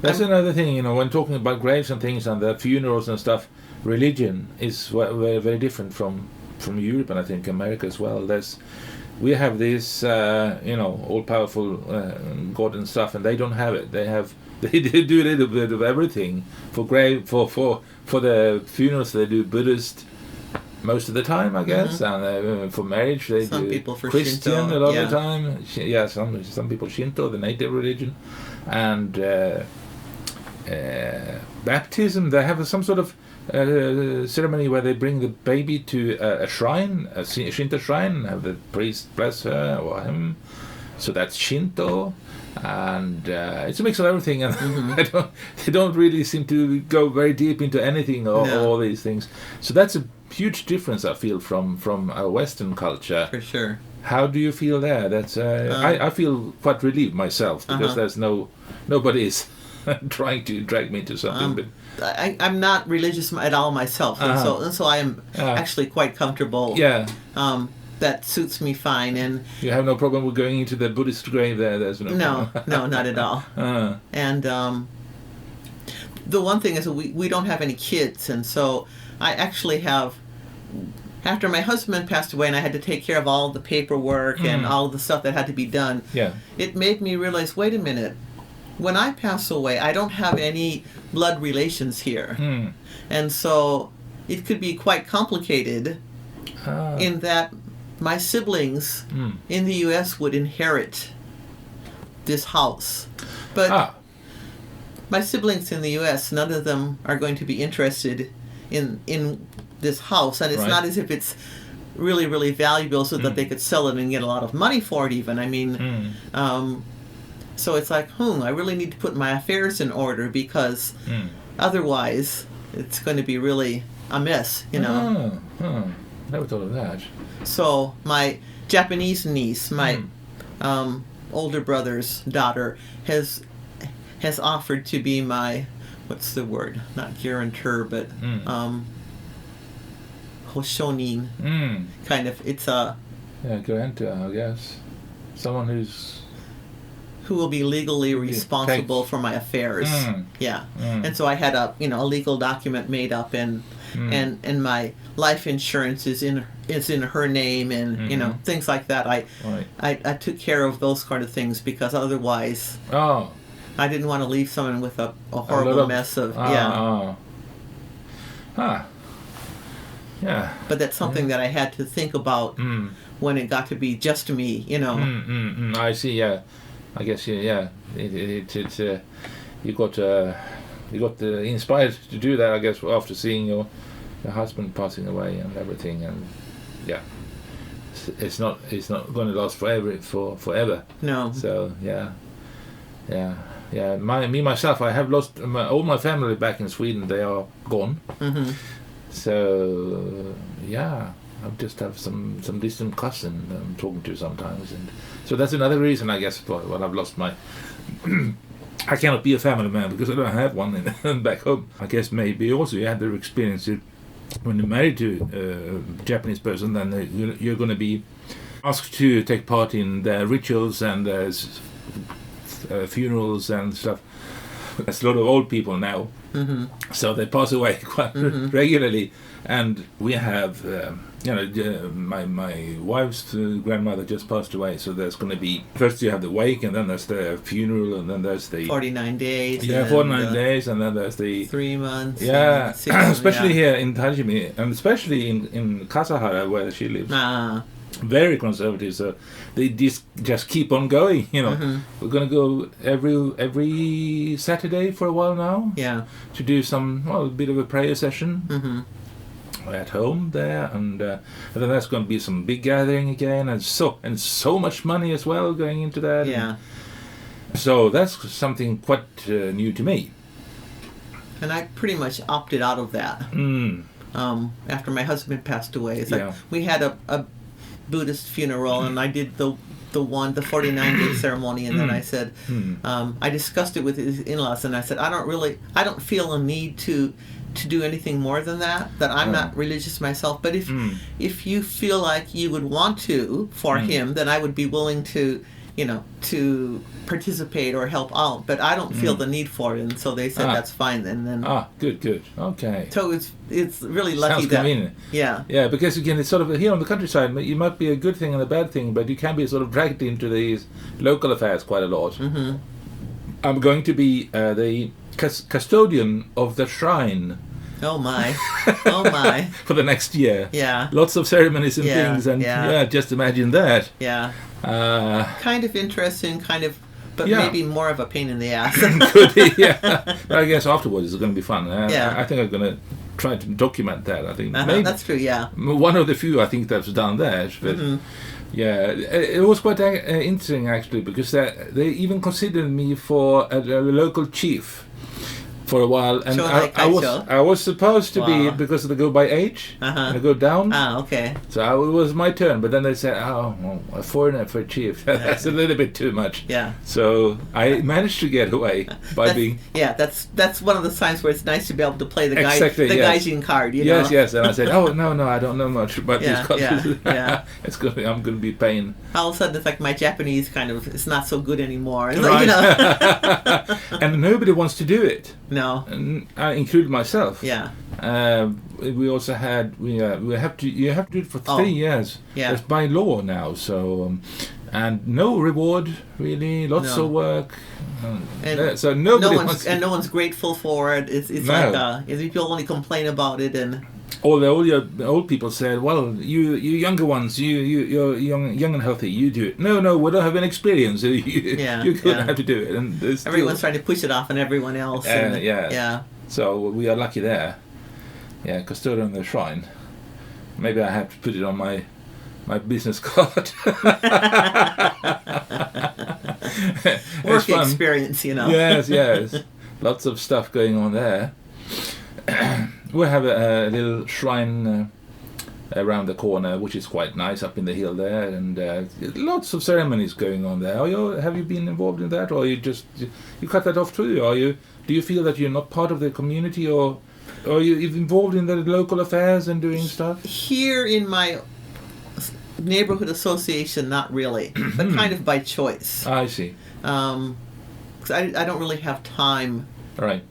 That's another thing, when talking about graves and things and the funerals and stuff. Religion is very, very different from Europe, and I think America as well. We have this, all-powerful God and stuff, and they don't have it. They do a little bit of everything for the funerals. They do Buddhist most of the time, I guess, and for marriage they some do people for Christian Shinto, a lot of the time. Some people Shinto, the native religion, and baptism. They have some sort of ceremony where they bring the baby to a shrine, a Shinto shrine, and have the priest bless her or him, So that's Shinto, and it's a mix of everything. And Mm-hmm. they don't really seem to go very deep into anything or No. all these things. So that's a huge difference I feel from our Western culture. For sure. How do you feel there? That's I feel quite relieved myself because there's nobody is trying to drag me into something. But I'm not religious at all myself, and so I am actually quite comfortable. yeah, That suits me fine, and you have no problem with going into the Buddhist grave there. There's no problem. no, not at all. And the one thing is that we don't have any kids, and so I actually have. After my husband passed away and I had to take care of all the paperwork and all the stuff that had to be done, it made me realize, wait a minute, when I pass away, I don't have any blood relations here. And so it could be quite complicated in that my siblings in the U.S. would inherit this house. But my siblings in the U.S., none of them are going to be interested in this house, and it's not as if it's really, really valuable so that they could sell it and get a lot of money for it even. I mean, so it's like, I really need to put my affairs in order because otherwise it's going to be really a mess, you know. Never thought of that. So my Japanese niece, my older brother's daughter, has offered to be my, what's the word? Not guarantor, but hoshonin. Kind of. It's a guarantor, I guess. Someone who will be legally responsible for my affairs. Yeah. And so I had a legal document made up, and my life insurance is in her name, and things like that. I took care of those kind of things because otherwise I didn't want to leave someone with a horrible mess of Yeah. But that's something that I had to think about when it got to be just me, I see. Yeah, I guess. Yeah. It's you got inspired to do that. I guess after seeing your husband passing away and everything, and it's not going to last forever. No. So yeah. Myself, I have lost all my family back in Sweden. They are gone. So I just have some distant cousin I'm talking to sometimes, and so that's another reason, I guess, why I've lost my. I cannot be a family man because I don't have one back home. I guess maybe also you had the experience when you're married to a Japanese person, then you're going to be asked to take part in their rituals and there's funerals and stuff. There's a lot of old people now, so they pass away quite regularly, and we have, my wife's grandmother just passed away, so there's going to be, first you have the wake, and then there's the funeral, and then there's the 49 days. Yeah, 49 days, and then there's the 3 months. Yeah, especially here in Tajimi, and especially in Kasahara where she lives. Very conservative, so they just keep on going. We're going to go every Saturday for a while now. Yeah. To do a bit of a prayer session at home there, and then there's going to be some big gathering again, and so much money as well going into that. Yeah. So that's something quite new to me. And I pretty much opted out of that. After my husband passed away, it's like we had a Buddhist funeral, and I did the 49-day ceremony, and then I said, I discussed it with his in-laws, and I said, I don't feel a need to do anything more than that I'm not religious myself, but if you feel like you would want to for him, then I would be willing to participate or help out, but I don't feel the need for it, and so they said that's fine. And then good, okay. So it's really lucky. Sounds that convenient. Yeah, because again, it's sort of here on the countryside. You might be a good thing and a bad thing, but you can be sort of dragged into these local affairs quite a lot. I'm going to be the custodian of the shrine. Oh my. For the next year. Yeah. Lots of ceremonies and things, and just imagine that. Yeah. Kind of interesting, but maybe more of a pain in the ass. Could be, But I guess afterwards it's going to be fun. I think I'm going to try to document that. I think maybe that's true. Yeah. One of the few I think that's done that, Yeah, it was quite interesting actually, because they even considered me for a local chief for a while, and I was supposed to be, because they go by age, and they go down. Okay. So it was my turn, but then they said, "Oh, well, a foreigner for a chief, that's a little bit too much." Yeah. So I managed to get away by being. Yeah, that's one of the times where it's nice to be able to play the gaijin card. You know? Yes, and I said, "Oh no, I don't know much about these cultures. Yeah. I'm going to be pain." All of a sudden, it's like my Japanese it's not so good anymore. It's right. Like, and nobody wants to do it. No. And I included myself. Yeah. We also had you have to do it for 3 years. Yeah. It's by law now. So and no reward really. Lots of work. So nobody wants. And no one's grateful for it. It's like people only complain about it and. All the old people said, "Well, you younger ones, you're young and healthy. You do it." No, we don't have any experience. You're going to have to do it. And everyone's trying to push it off on everyone else. Yeah. So we are lucky there. Yeah, custodian of the shrine. Maybe I have to put it on my business card. Work experience, Yes. Lots of stuff going on there. We have a little shrine around the corner, which is quite nice, up in the hill there, and lots of ceremonies going on there. Have you been involved in that, or you cut that off too? Do you feel that you're not part of the community, or are you involved in the local affairs and doing stuff? Here in my neighborhood association, not really, but kind of by choice. I see. 'Cause I don't really have time. Right.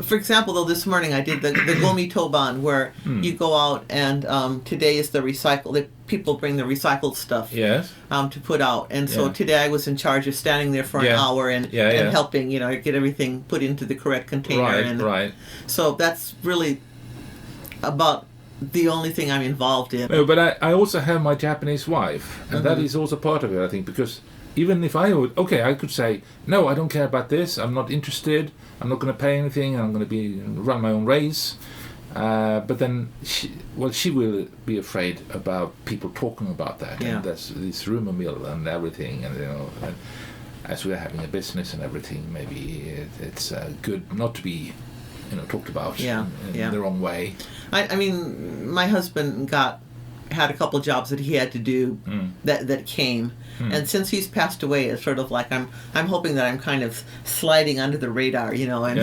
For example, though, this morning I did the Gomi Toban, where you go out and today is the people bring the recycled stuff to put out. And so today I was in charge of standing there for an hour and helping, get everything put into the correct container. Right. So that's really about the only thing I'm involved in. No, but I also have my Japanese wife, and that is also part of it, I think, because even if I could say, no, I don't care about this, I'm not interested, I'm not going to pay anything, I'm going to run my own race. But then, she will be afraid about people talking about that. Yeah. And that's this rumor mill and everything. And, and as we're having a business and everything, maybe it's good not to be, talked about in the wrong way. I mean, my husband had a couple jobs that he had to do that came. And since he's passed away, it's sort of like I'm hoping that I'm kind of sliding under the radar, And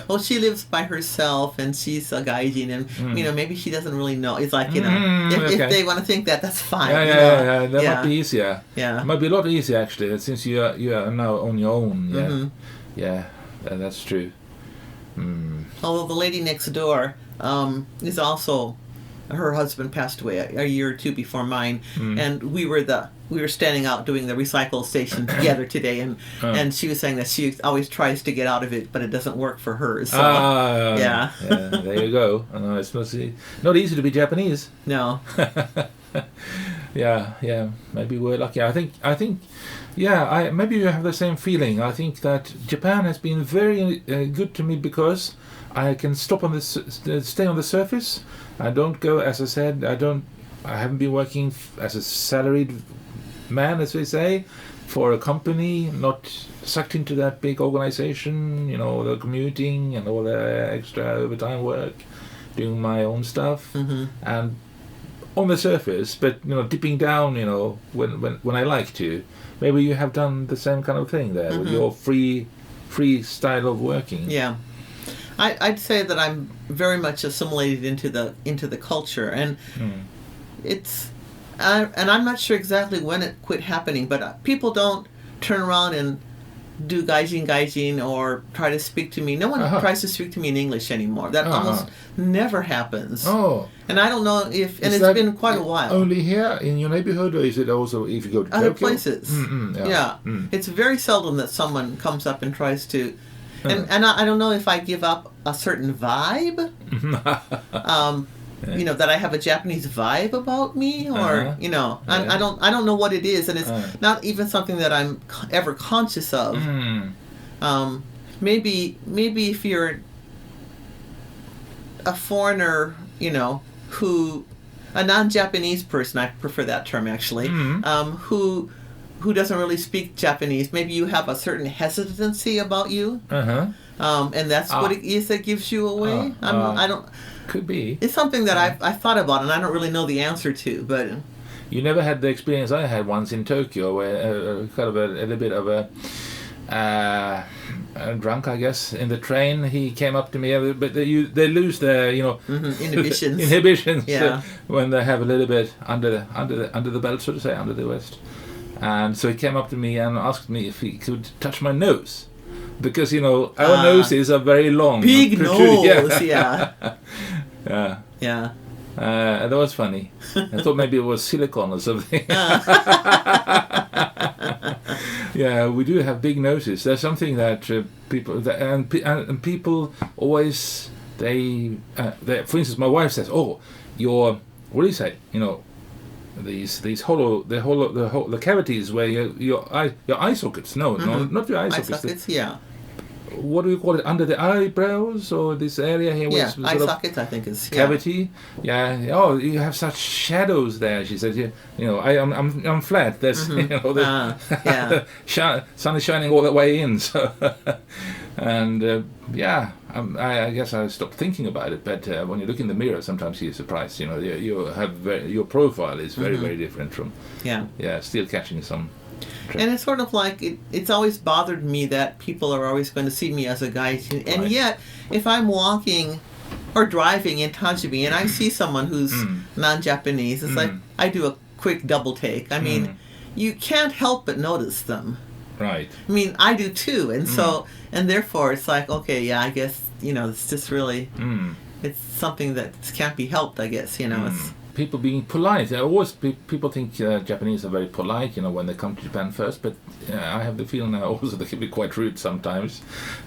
well, she lives by herself, and she's a gaijin, and maybe she doesn't really know. It's like if they want to think that's fine. That might be easier. Yeah, it might be a lot easier actually, since you are now on your own. That's true. Although the lady next door is also. Her husband passed away a year or two before mine, and we were standing out doing the recycle station together today, and she was saying that she always tries to get out of it, but it doesn't work for her. So, there you go. It's not easy to be Japanese. No. Maybe we're lucky. I think. Maybe you have the same feeling. I think that Japan has been very good to me because I can stay on the surface. I don't go, as I said, I haven't been working as a salaried man, as we say, for a company, not sucked into that big organization, the commuting and all the extra overtime work, doing my own stuff, and on the surface, but dipping down, when I like to. Maybe you have done the same kind of thing there with your free style of working. Yeah. I'd say that I'm very much assimilated into the culture, and and I'm not sure exactly when it quit happening, but people don't turn around and do gaijin or try to speak to me. No one tries to speak to me in English anymore. That almost never happens. Oh. And I don't know it's been quite a while. Only here in your neighborhood, or is it also if you go to other Tokyo? Places? It's very seldom that someone comes up and tries to. And I don't know if I give up a certain vibe, that I have a Japanese vibe about me, or I don't know what it is, and it's not even something that I'm ever conscious of. Maybe if you're a foreigner, who a non-Japanese person, I prefer that term actually, who doesn't really speak Japanese, maybe you have a certain hesitancy about you, and that's what it is that gives you away. I don't. Could be. It's something that I've thought about, and I don't really know the answer to, but. You never had the experience I had once in Tokyo, where kind of a little bit of a drunk, I guess, in the train. He came up to me, but they lose their, inhibitions when they have a little bit under the belt, so to say, under the vest. And so he came up to me and asked me if he could touch my nose, because our noses are very long, big nose, yeah. That was funny. I thought maybe it was silicone or something. Yeah, we do have big noses. There's something that people and people always they for instance, my wife says, "Oh, what do you say? These hollow the cavities where your eye sockets. No, not your eye sockets. Eye sockets, yeah. What do we call it? Under the eyebrows, or this area here? Yeah, eye sockets, I think is cavity. Yeah. Oh, you have such shadows there. She said, I'm flat. There's the sun is shining all the way in. So, and I guess I stopped thinking about it. But when you look in the mirror, sometimes you're surprised. Your profile is very very different from. Still catching some. And it's sort of like, it's always bothered me that people are always going to see me as a guy. And yet, if I'm walking or driving in Tajimi and I see someone who's non-Japanese, it's like I do a quick double take. I mean, you can't help but notice them. Right. I mean, I do too. And so, and therefore, it's like, okay, yeah, I guess, it's just really, it's something that can't be helped, I guess, it's... People being polite. People think Japanese are very polite, when they come to Japan first. But I have the feeling now also they can be quite rude sometimes,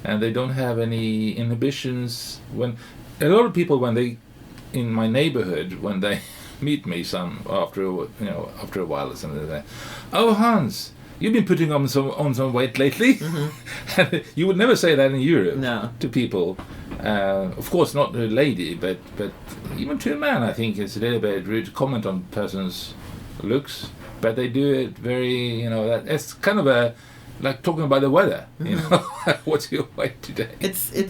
and they don't have any inhibitions. When a lot of people, in my neighborhood, when they meet me, after a while or something, they say, "Oh, Hans, you've been putting on some weight lately." And you would never say that in Europe to people. Of course, not a lady, but even to a man, I think it's a little bit rude to comment on a person's looks. But they do it very, it's kind of like talking about the weather. What's your weight today?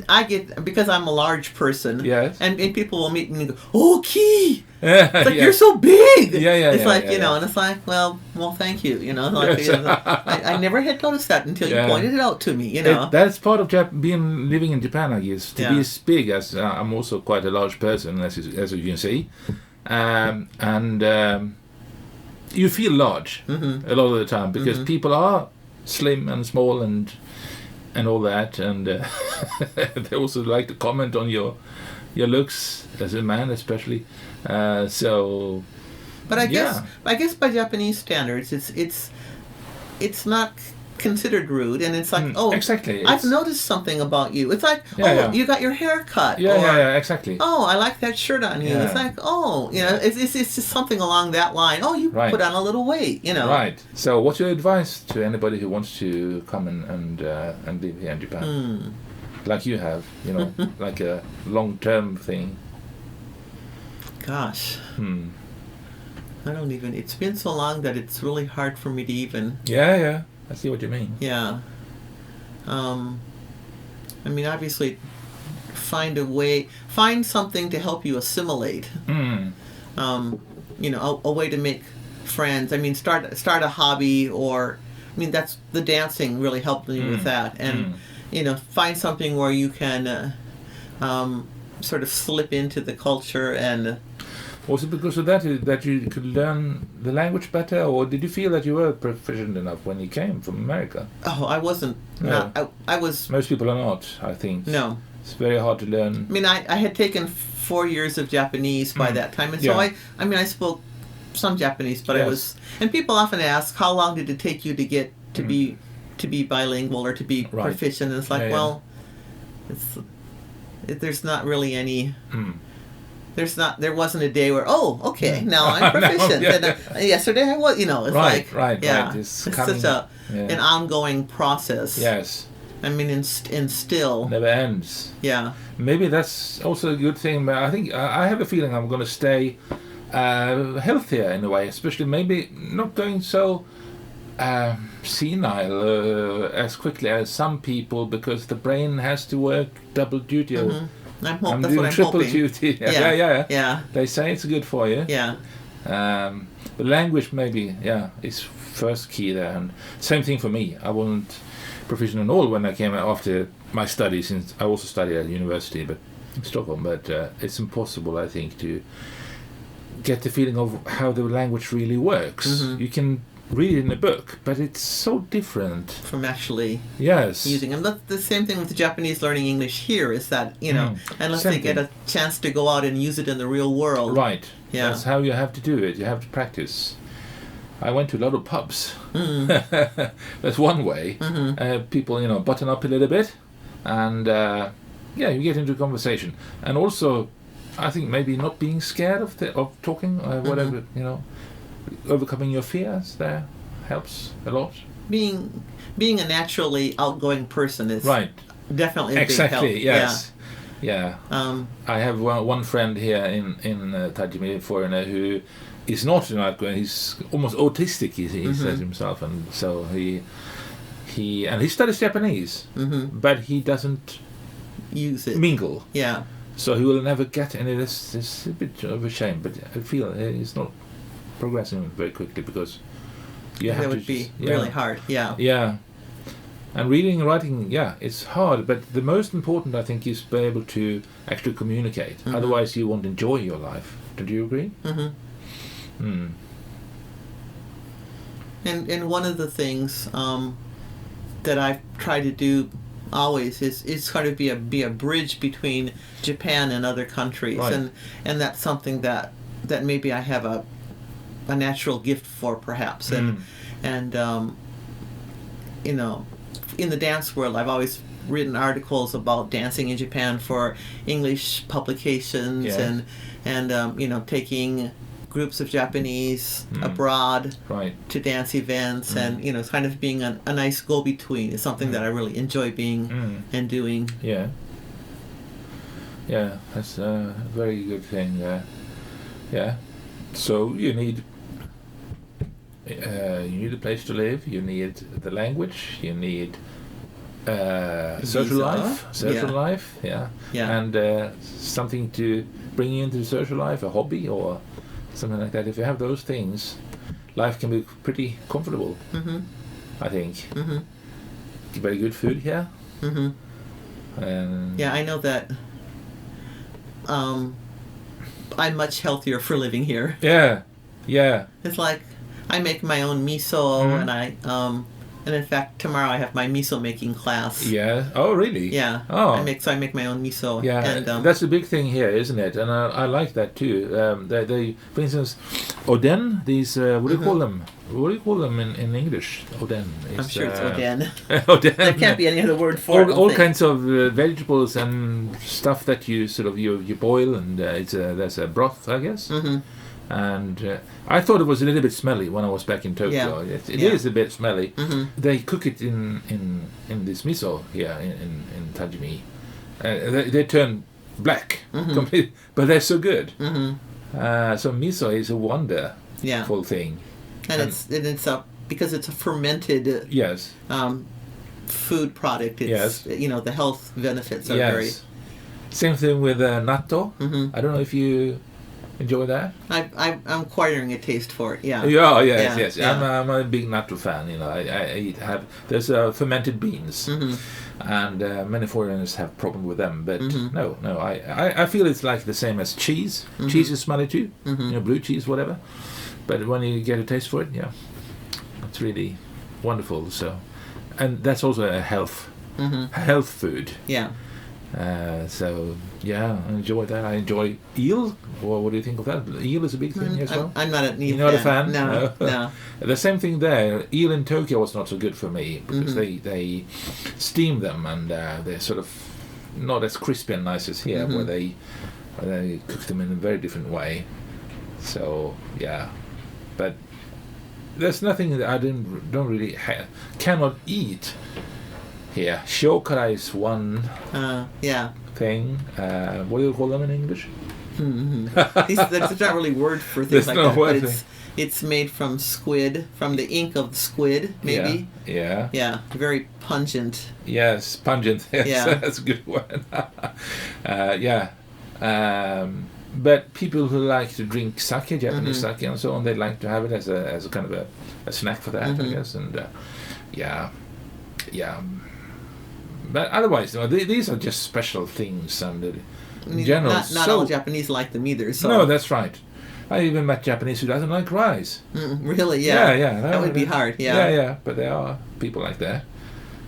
I get, because I'm a large person. Yes. And people will meet me and go, "Oh, Key!" It's like, "You're so big!" It's like, and it's like, well, thank you, I never had noticed that until you pointed it out to me, That's part of living in Japan, I guess, to be as big as, I'm also quite a large person, as you can see. And you feel large a lot of the time, because people are slim and small and all that, and they also like to comment on your looks as a man, especially. But I guess by Japanese standards, it's not considered rude, and it's like, exactly. I've noticed something about you. It's like, you got your hair cut. Exactly. Oh, I like that shirt on you. It's like, it's just something along that line. Oh, you put on a little weight, Right. So, what's your advice to anybody who wants to come and live here in Japan, like you have, like a long-term thing? Gosh. I don't even. It's been so long that it's really hard for me to even. Yeah. I see what you mean. Yeah. I mean, obviously, find something to help you assimilate. A way to make friends. I mean, start a hobby, or, that's the dancing really helped me with that. And, find something where you can sort of slip into the culture and... Was it because of that you could learn the language better, or did you feel that you were proficient enough when you came from America? Oh, I wasn't. No. I was... Most people are not, I think. No. It's very hard to learn. I mean, I had taken 4 years of Japanese by that time, and so I spoke some Japanese, but I was... And people often ask, how long did it take you to get to be bilingual or to be proficient? And it's like, there's not really any... There wasn't a day where, now I'm proficient. Yesterday I was, it's like... Right. It's such an ongoing process. Yes. I mean, and still... Never ends. Yeah. Maybe that's also a good thing, but I think I have a feeling I'm going to stay healthier in a way, especially maybe not going so senile as quickly as some people, because the brain has to work double duty. I'm doing triple duty. Yeah. They say it's good for you. Yeah. The language maybe, is first key there. And same thing for me. I wasn't proficient at all when I came after my studies, since I also studied at university, but in Stockholm. But it's impossible, I think, to get the feeling of how the language really works. You can read it in a book, but it's so different from actually using. And that's the same thing with the Japanese learning English here, is that, unless they get a chance to go out and use it in the real world. Right. Yeah. That's how you have to do it. You have to practice. I went to a lot of pubs. That's one way. People, button up a little bit, and you get into a conversation. And also, I think maybe not being scared of talking, whatever, overcoming your fears there helps a lot. Being a naturally outgoing person is definitely a big help. Yes. Yeah. I have one friend here in Tajimi, foreigner, who is not an outgoing. He's almost autistic. He says himself, and so he studies Japanese, but he doesn't use it, mingle. Yeah. So he will never get any of this. It's a bit of a shame, but I feel he's not progressing very quickly, because you have to. That would be really hard. Yeah. Yeah. And reading and writing, it's hard, but the most important, I think, is to be able to actually communicate. Otherwise, you won't enjoy your life. Do you agree? And one of the things that I've tried to do always is kind of be a bridge between Japan and other countries, and that's something that maybe I have a natural gift for, perhaps, and in the dance world, I've always written articles about dancing in Japan for English publications, and taking groups of Japanese abroad to dance events, and kind of being a nice go-between is something that I really enjoy being and doing. Yeah, that's a very good thing. So you need a place to live. You need the language. You need social life. And something to bring you into the social life, a hobby or something like that. If you have those things, life can be pretty comfortable. I think. Very good food here. I know that. I'm much healthier for living here. Yeah. It's like I make my own miso, and in fact tomorrow I have my miso making class. Yeah. Oh, really? Yeah. Oh. I make my own miso. Yeah. And that's a big thing here, isn't it? And I like that too. They, for instance, oden. These what do you call them? What do you call them in English? Oden. I'm sure it's oden. Oden. There can't be any other word for it. All kinds of vegetables and stuff that you you boil, and there's a broth, I guess. And I thought it was a little bit smelly when I was back in Tokyo. It is a bit smelly. They cook it in this miso here in Tajimi. They turn black, completely, but they're so good. So miso is a wonderful thing. And it's because it's a fermented food product. It's, the health benefits are very. Same thing with natto. I don't know if you enjoy that. I'm acquiring a taste for it. Yeah. Yes. I'm a big natto fan. There's fermented beans, and many foreigners have problem with them. But no, I feel it's like the same as cheese. Cheese is smelly too. Blue cheese, whatever. But when you get a taste for it, it's really wonderful. So, and that's also a health food. Yeah. So I enjoy that. I enjoy eel. What do you think of that? Eel is a big thing as well. I'm not an eel. You're not a fan? No. The same thing there. Eel in Tokyo was not so good for me because they steam them, and they're sort of not as crispy and nice as here, where they cook them in a very different way. So but there's nothing that I don't really cannot eat here. Shokara is one thing. What do you call them in English? There's not really word for things like that, but it's made from squid, from the ink of the squid, maybe. Yeah. Very pungent. Yes, pungent. Yes, yeah. That's a good word. But people who like to drink sake, Japanese sake and so on, they like to have it as a kind of a snack for that, I guess. And yeah. But otherwise, these are just special things, and in general, not all Japanese like them either. So. No, that's right. I even met Japanese who doesn't like rice. Really? Yeah. Yeah. That would be hard. Yeah. Yeah. But there are people like that.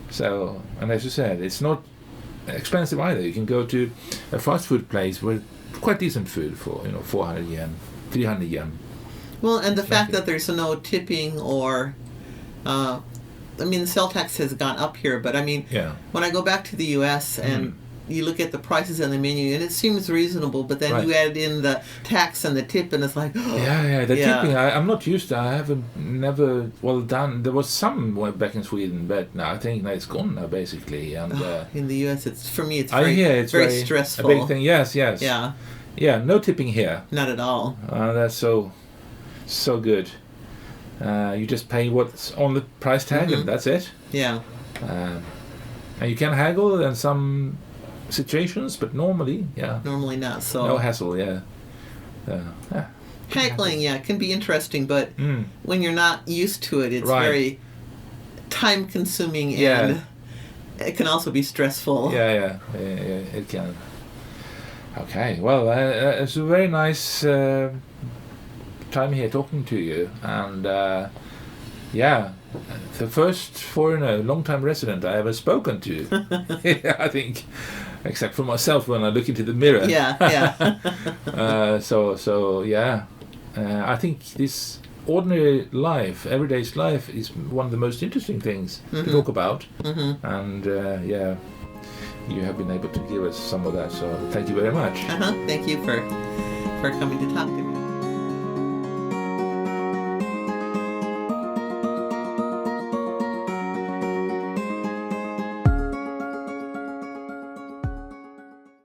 So, and as you said, it's not expensive either. You can go to a fast food place with quite decent food for 400 yen, 300 yen. Well, and the fact that there's no tipping or, the sales tax has gone up here, but when I go back to the U.S. and you look at the prices on the menu, and it seems reasonable, but then you add in the tax and the tip, and it's like, tipping, I'm not used to. I haven't never done. There was some back in Sweden, but no, I think it's gone now, basically. And in the U.S., it's very stressful. A big thing. Yes. Yeah, no tipping here. Not at all. That's so good. You just pay what's on the price tag, and that's it. Yeah. And you can haggle in some situations, but normally not. So no hassle. Haggling, can be interesting, but when you're not used to it, it's very time consuming, and it can also be stressful. Yeah, it can. Okay, well, it's a very nice time here talking to you, and the first foreigner, long-time resident I ever spoken to. I think, except for myself when I look into the mirror. I think this ordinary life, everyday's life, is one of the most interesting things to talk about, and you have been able to give us some of that. So thank you very much. Thank you for coming to talk to me.